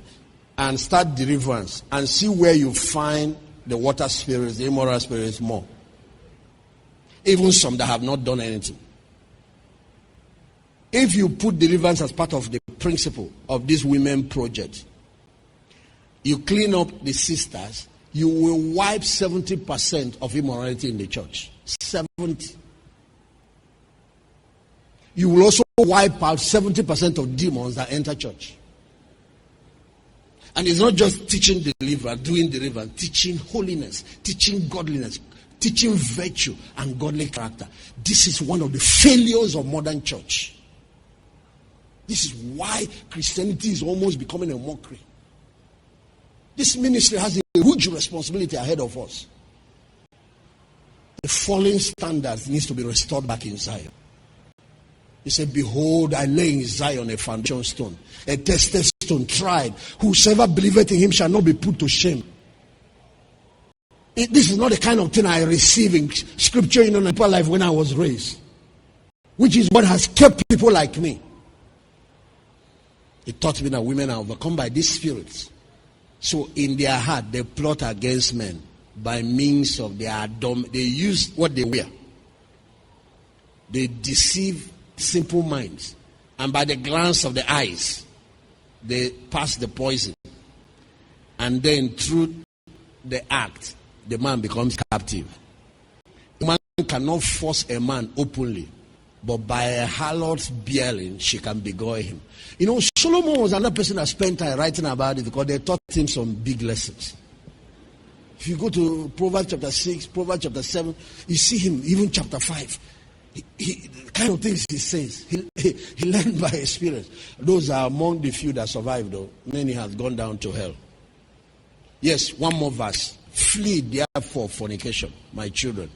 S2: and start deliverance and see where you find the water spirits, the immoral spirits more. Even some that have not done anything. If you put deliverance as part of the principle of this women project, you clean up the sisters, you will wipe 70% of immorality in the church. 70. You will also wipe out 70% of demons that enter church. And it's not just teaching deliverance, doing deliverance, teaching holiness, teaching godliness, teaching virtue and godly character. This is one of the failures of modern church. This is why Christianity is almost becoming a mockery. This ministry has a huge responsibility ahead of us. The fallen standards needs to be restored back in Zion. He said, behold, I lay in Zion a foundation stone, a tested stone, tried. Whosoever believeth in him shall not be put to shame. This is not the kind of thing I receive in scripture in my life when I was raised, which is what has kept people like me. It taught me that women are overcome by these spirits. So in their heart, they plot against men by means of their they use what they wear. They deceive simple minds. And by the glance of the eyes, they pass the poison. And then through the act, the man becomes captive. A man cannot force a man openly, but by a harlot's bearing, she can beguile him. You know, Solomon was another person that spent time writing about it because they taught him some big lessons. If you go to Proverbs chapter 6, Proverbs chapter 7, you see him, even chapter 5. The kind of things he says, he learned by experience. Those are among the few that survived, though. Many have gone down to hell. Yes, one more verse. Flee therefore fornication, my children.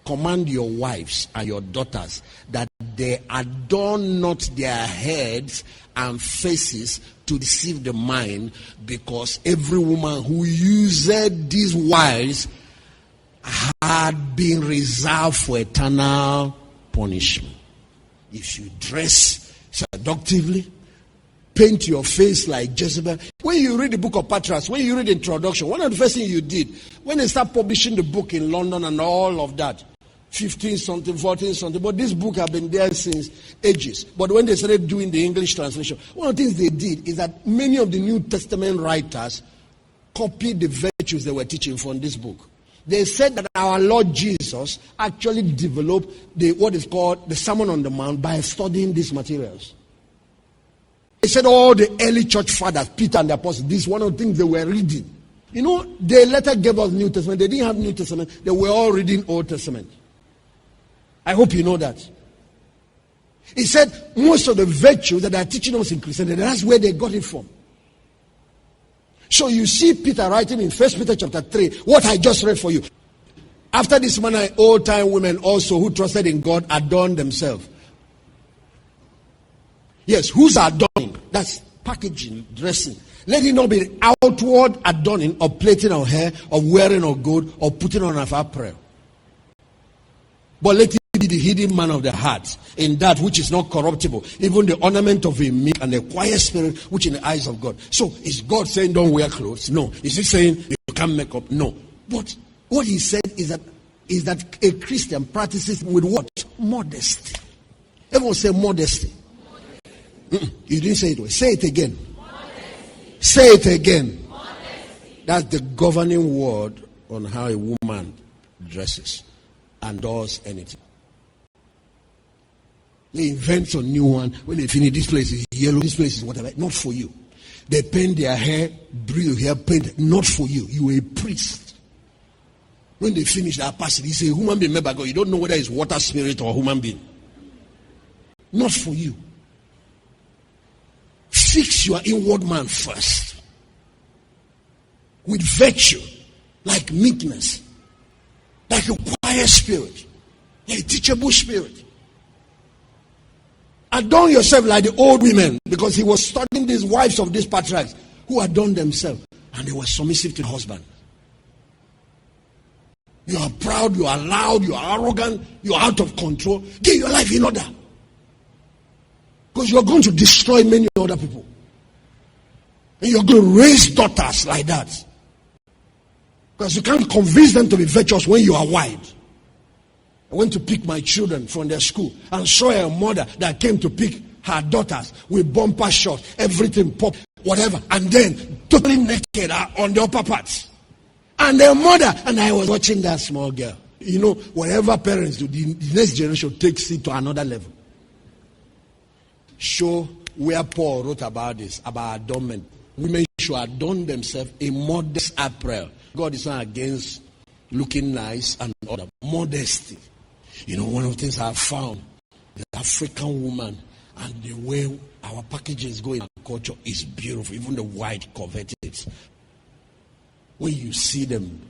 S2: Command your wives and your daughters that they adorn not their heads and faces to deceive the mind, because every woman who used these wives had been reserved for eternal punishment. If you dress seductively, paint your face like Jezebel. When you read the book of Patriarchs, when you read the introduction, one of the first things you did, when they start publishing the book in London and all of that, 15 something, 14 something, but this book have been there since ages. But when they started doing the English translation, one of the things they did is that many of the New Testament writers copied the virtues they were teaching from this book. They said that our Lord Jesus actually developed what is called the Sermon on the Mount by studying these materials. They said all the early church fathers, Peter and the apostles, this is one of the things they were reading. You know, they later gave us New Testament. They didn't have New Testament. They were all reading Old Testament. I hope you know that. He said most of the virtues that they are teaching us in Christianity, that's where they got it from. So you see Peter writing in 1 Peter chapter 3, what I just read for you. After this manner, old-time women also who trusted in God adorned themselves. Yes, who's adorning? That's packaging, dressing. Let it not be outward adorning of plaiting on hair, of wearing of gold, or putting on of apparel. But let it be the hidden man of the heart, in that which is not corruptible, even the ornament of a meek and a quiet spirit, which in the eyes of God. So is God saying don't wear clothes? No. Is he saying you can't make up? No. But what he said is that a Christian practices with what? Modesty. Everyone say modesty. You didn't say it. Say it again. Modesty. Say it again. Modesty. That's the governing word on how a woman dresses and does anything. They invent a new one. When they finish, this place is yellow, this place is whatever. Not for you. They paint their hair, breathe hair, paint. Not for you. You are a priest. When they finish, they are passing. He's a human being made by God. You don't know whether it's water spirit or human being. Not for you. Fix your inward man first. With virtue, like meekness, like a quiet spirit, like a teachable spirit. Adorn yourself like the old women, because he was studying these wives of these patriarchs who adorned themselves and they were submissive to the husband. You are proud, you are loud, you are arrogant, you are out of control. Get your life in order. Because you are going to destroy many other people. And you are going to raise daughters like that. Because you can't convince them to be virtuous when you are wide. I went to pick my children from their school and saw a mother that came to pick her daughters with bumper shorts, everything pop, whatever, and then totally naked on the upper parts. And their mother, and I was watching that small girl. You know, whatever parents do, the next generation takes it to another level. Show where Paul wrote about this, about adornment. Women should adorn themselves in modest apparel. God is not against looking nice and all that. Modesty. You know, one of the things I have found, the African woman and the way our packaging is going in our culture is beautiful. Even the white covet it. When you see them,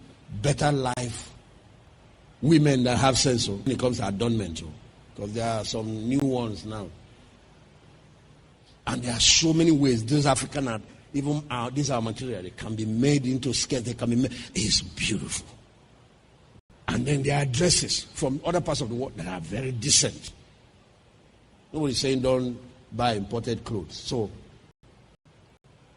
S2: better life, women that have sense when it comes to adornment. Because there are some new ones now. And there are so many ways. Those African are, even these are material. They can be made into skirts. They can be made. It's beautiful. And then there are dresses from other parts of the world that are very decent. Nobody's saying don't buy imported clothes. So,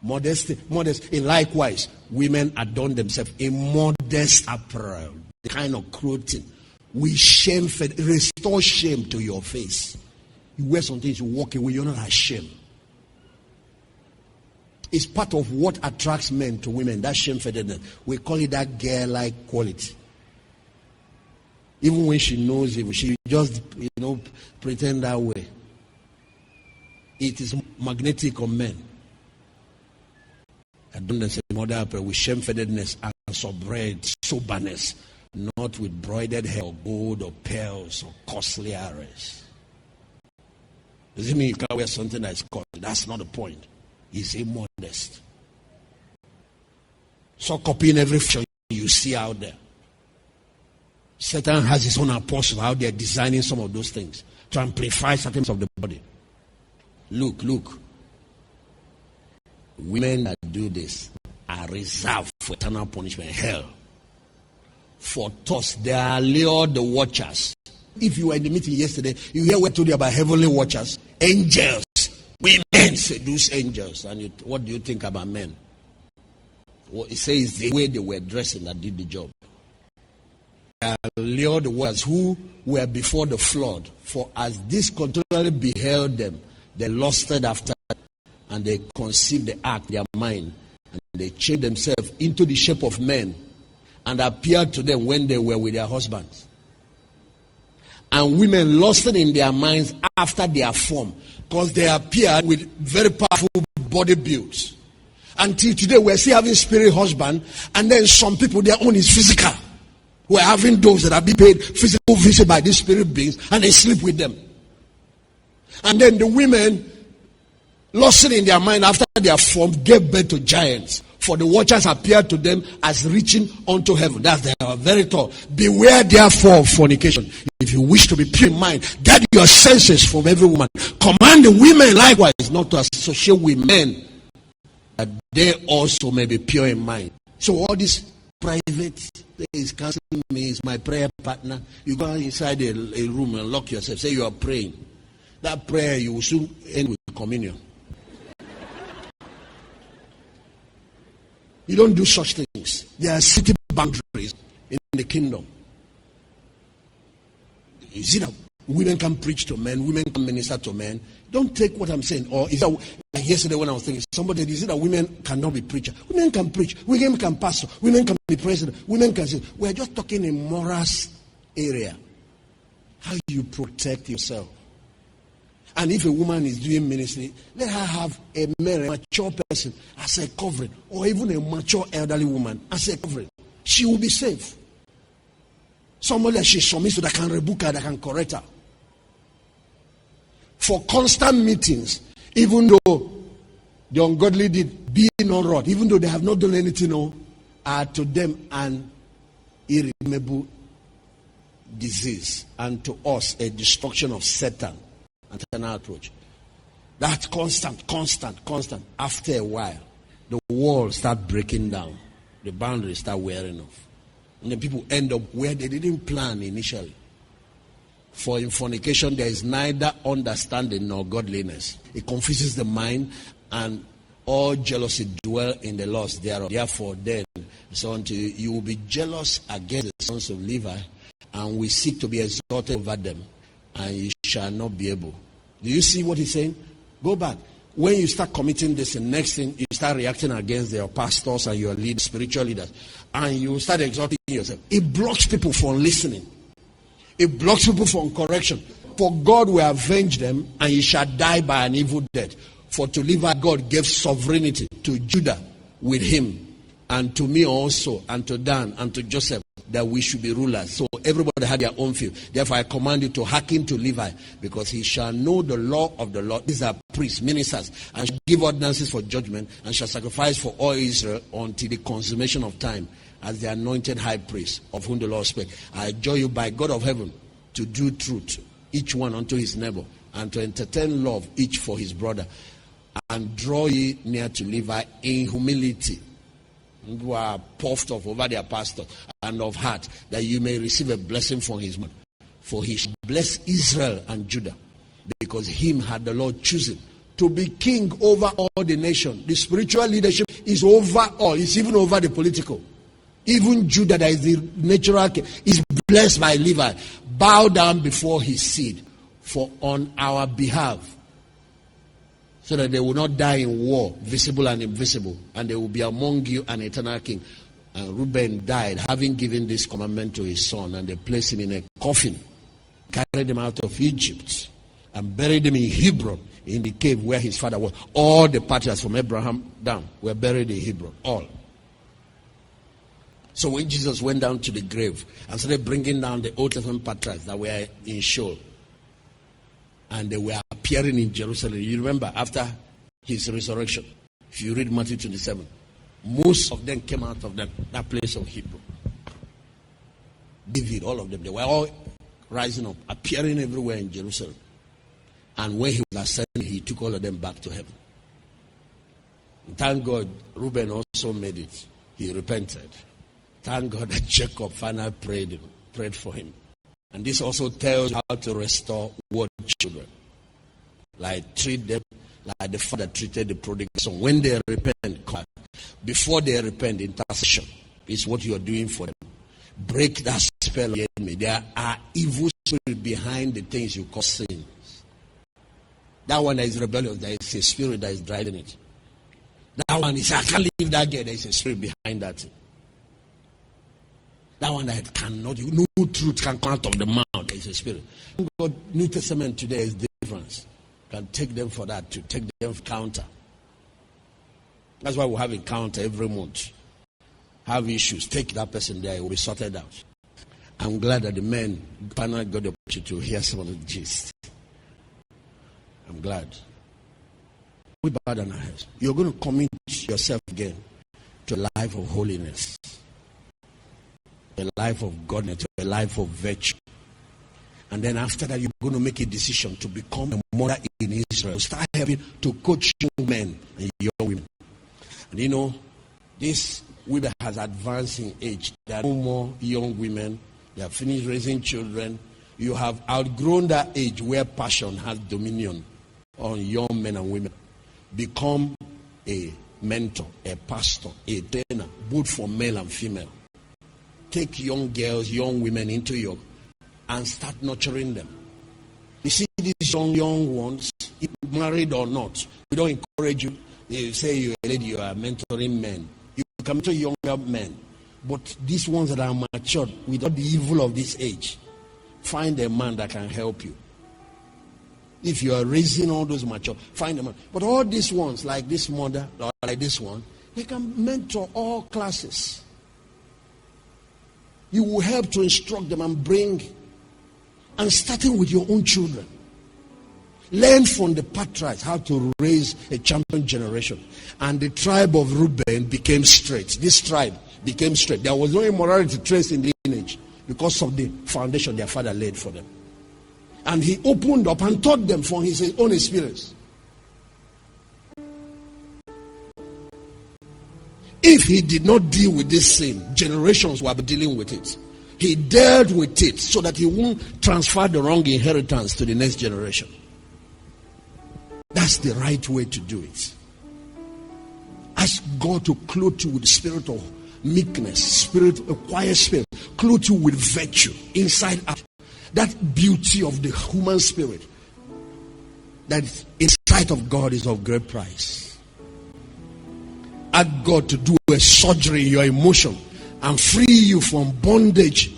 S2: modesty. And likewise, women adorn themselves in modest apparel. The kind of clothing. We restore shame to your face. You wear some things, you walk away, you're not ashamed. It's part of what attracts men to women, that shamefacedness. We call it that girl-like quality. Even when she knows it, she just, pretend that way. It is magnetic on men. I don't say mother with shamefacedness and soberness, not with broidered hair or gold or pearls or costly arrays. Does it mean you can't wear something that's costly? That's not the point. He's immodest. So copying every fashion you see out there. Satan has his own apostles out there designing some of those things to amplify certain of the body. Look. Women that do this are reserved for eternal punishment, hell. For thus they are lured the watchers. If you were in the meeting yesterday, you hear what I told you about heavenly watchers, angels. Women seduce angels. And what do you think about men? Well, it says the way they were dressing that did the job. They are lured the watchers who were before the flood. For as this continually beheld them, they lusted after, and they conceived the act in their mind, and they changed themselves into the shape of men, and appeared to them when they were with their husbands. And women lusted in their minds after their form, because they appeared with very powerful body builds. Until today, we're still having spirit husband, and then some people, their own is physical. We're having those that have been paid physical visit by these spirit beings, and they sleep with them. And then the women, lusting in their mind after their form, gave birth to giants. For the watchers appeared to them as reaching unto heaven. That's they are very tall. Beware therefore of fornication. If you wish to be pure in mind, guard your senses from every woman. Command the women likewise not to associate with men, that they also may be pure in mind. So all this private is counseling me, is my prayer partner. You go inside a room and lock yourself. Say you are praying. That prayer you will soon end with communion. You don't do such things. There are city boundaries in the kingdom. Is it that women can preach to men, women can minister to men? Don't take what I'm saying. Or is that, like yesterday when I was thinking, somebody, is it that women cannot be preachers? Women can preach, women can pastor, women can be president, women can say, we're just talking in morals area. How you protect yourself. And if a woman is doing ministry, let her have a male, a mature person as a covering, or even a mature elderly woman as a covering. She will be safe. Somebody that she submits to that can rebuke her, that can correct her. For constant meetings, even though the ungodly did be not wrought, even though they have not done anything, are to them an irredeemable disease, and to us a destruction of Satan. Antenna approach. That's constant. After a while, the walls start breaking down. The boundaries start wearing off. And then people end up where they didn't plan initially. For in fornication, there is neither understanding nor godliness. It confuses the mind, and all jealousy dwell in the lust thereof. Therefore, then, so until you will be jealous against the sons of Levi, and we seek to be exalted over them, and you shall not be able. Do you see what he's saying? Go back. When you start committing this, the next thing, you start reacting against your pastors and your leaders, spiritual leaders, and you start exalting yourself. It blocks people from listening. It blocks people from correction. For God will avenge them, and ye shall die by an evil death. For to Levi God gave sovereignty, to Judah with him, and to me also, and to Dan, and to Joseph, that we should be rulers. So everybody had their own field. Therefore I command you to hearken to Levi, because he shall know the law of the Lord. These are priests, ministers, and shall give ordinances for judgment, and shall sacrifice for all Israel until the consummation of time, as the anointed high priest, of whom the Lord spake. I adjure you by God of heaven to do truth, each one unto his neighbor, and to entertain love each for his brother, and draw ye near to Levi in humility, who are puffed off over their pastor, and of heart, that you may receive a blessing from his mouth. For he shall bless Israel and Judah, because him had the Lord chosen to be king over all the nation. The spiritual leadership is over all. It's even over the political. Even Judah, that is the natural king, is blessed by Levi. Bow down before his seed, for on our behalf so that they will not die in war, visible and invisible, and they will be among you an eternal king. And Reuben died, having given this commandment to his son, and they placed him in a coffin, carried him out of Egypt, and buried him in Hebron, in the cave where his father was. All the patriarchs from Abraham down were buried in Hebron, all. So when Jesus went down to the grave and started bringing down the Old Testament patriarchs that were in Sheol, and they were appearing in Jerusalem, you remember after his resurrection, if you read Matthew 27, most of them came out of that place of Hebron. David, all of them, they were all rising up, appearing everywhere in Jerusalem. And when he was ascending, he took all of them back to heaven. And thank God, Reuben also made it. He repented. Thank God that Jacob finally prayed for him. And this also tells you how to restore wayward children. Like treat them like the father treated the prodigal son. When they repent, before they repent, intercession is what you are doing for them. Break that spell of the enemy. There are evil spirits behind the things you call sin. That one that is rebellious, there is a spirit that is driving it. That one is, I can't leave that girl, there is a spirit behind that thing. That one that cannot, no truth can come out of the mouth, there is a spirit. God, New Testament today is different. Can take them for that, to take them for counter. That's why we have a counter every month. Have issues, take that person there, it will be sorted out. I'm glad that the men finally got the opportunity to hear some of the gist. I'm glad. We bow down our heads. You're going to commit yourself again to a life of holiness, a life of godliness, a life of virtue. And then after that, you're going to make a decision to become a mother in Israel. Start having to coach young men and young women. And you know, this women has advanced in age. There are no more young women. They have finished raising children. You have outgrown that age where passion has dominion on young men and women. Become a mentor, a pastor, a trainer, both for male and female. Take young girls, young women into your and start nurturing them. You see these young ones, married or not, we don't encourage you. You say you're a lady, you are mentoring men. You can mentor younger men. But these ones that are matured without the evil of this age, find a man that can help you. If you are raising all those mature, find a man. But all these ones, like this mother, or like this one, they can mentor all classes. You will help to instruct them and bring, and starting with your own children. Learn from the patriarchs how to raise a champion generation. And the tribe of Reuben became straight. This tribe became straight. There was no immorality traced in the lineage because of the foundation their father laid for them. And he opened up and taught them from his own experience. If he did not deal with this sin, generations will be dealing with it. He dealt with it so that he won't transfer the wrong inheritance to the next generation. That's the right way to do it. Ask God to clothe you with the spirit of meekness, a quiet spirit, clothe you with virtue inside out. That beauty of the human spirit that in sight of God is of great price. Ask God to do a surgery in your emotion and free you from bondage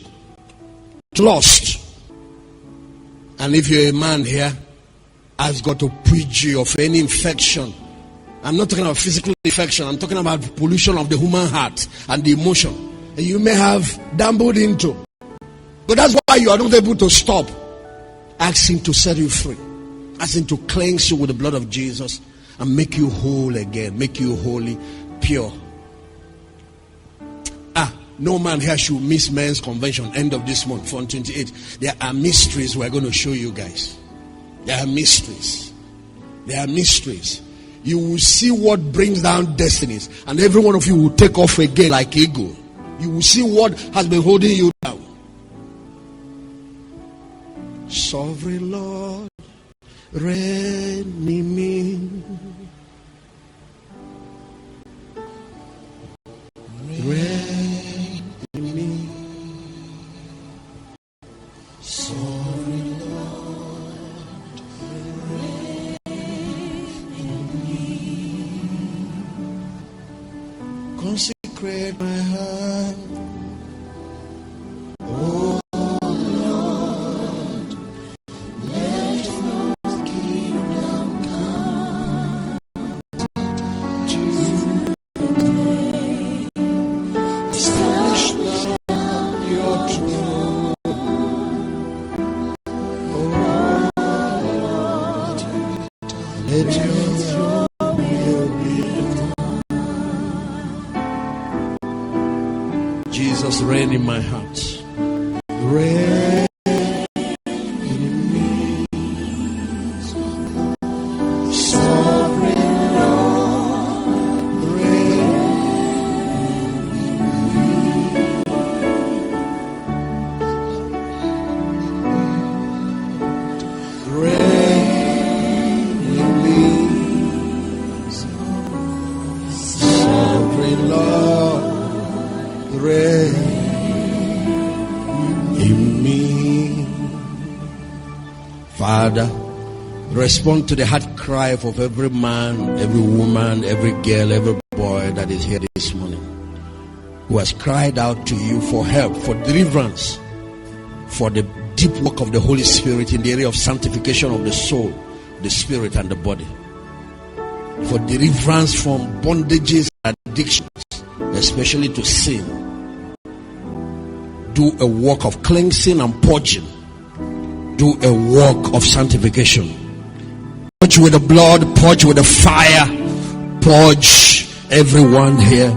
S2: to lust. And if you're a man here, ask God to purge you of any infection. I'm not talking about physical infection. I'm talking about pollution of the human heart and the emotion that you may have dabbled into. But that's why you are not able to stop. Ask Him to set you free. Ask Him to cleanse you with the blood of Jesus and make you whole again. Make you holy, pure. No man here should miss men's convention end of this month, 28. There are mysteries we're going to show you guys. There are mysteries. There are mysteries. You will see what brings down destinies. And every one of you will take off again like eagle. You will see what has been holding you down. Sovereign Lord, reign in me. Reign in me. Sovereign Lord, reign in read my heart. Oh Lord, let your kingdom come. Establish your throne. Oh Lord, let your throne will be done. Jesus, reign in my heart. Reign in me, sovereign Lord. Reign in me, sovereign Lord. Reign in me. Father, respond to the heart cry of every man, every woman, every girl, every boy that is here this morning, who has cried out to you for help, for deliverance, for the deep work of the Holy Spirit in the area of sanctification of the soul, the spirit, and the body, for deliverance from bondages and addictions, especially to sin. Do a work of cleansing and purging. Do a work of sanctification. Purge with the blood, purge with the fire, purge everyone here.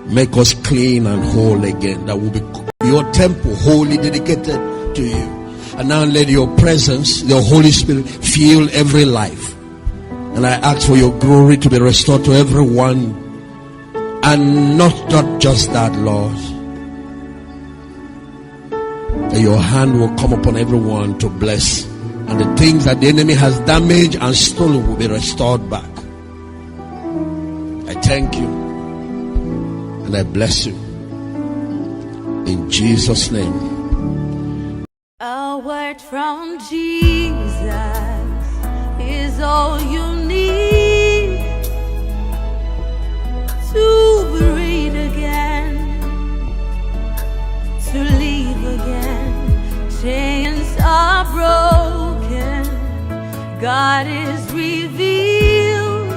S2: Make us clean and whole again. That will be your temple, wholly dedicated to you. And now let your presence, the Holy Spirit, fill every life. And I ask for your glory to be restored to everyone. And not just that, Lord. That your hand will come upon everyone to bless. And the things that the enemy has damaged and stolen will be restored back. I thank you. And I bless you. In Jesus' name.
S1: A word from Jesus is all you need to breathe again, to live again. Chains are broken, God is revealed,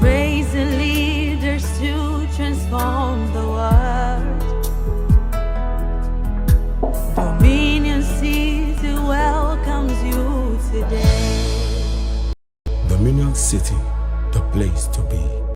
S1: raising leaders to transform the world. Dominion City welcomes you today.
S3: Dominion City, the place to be.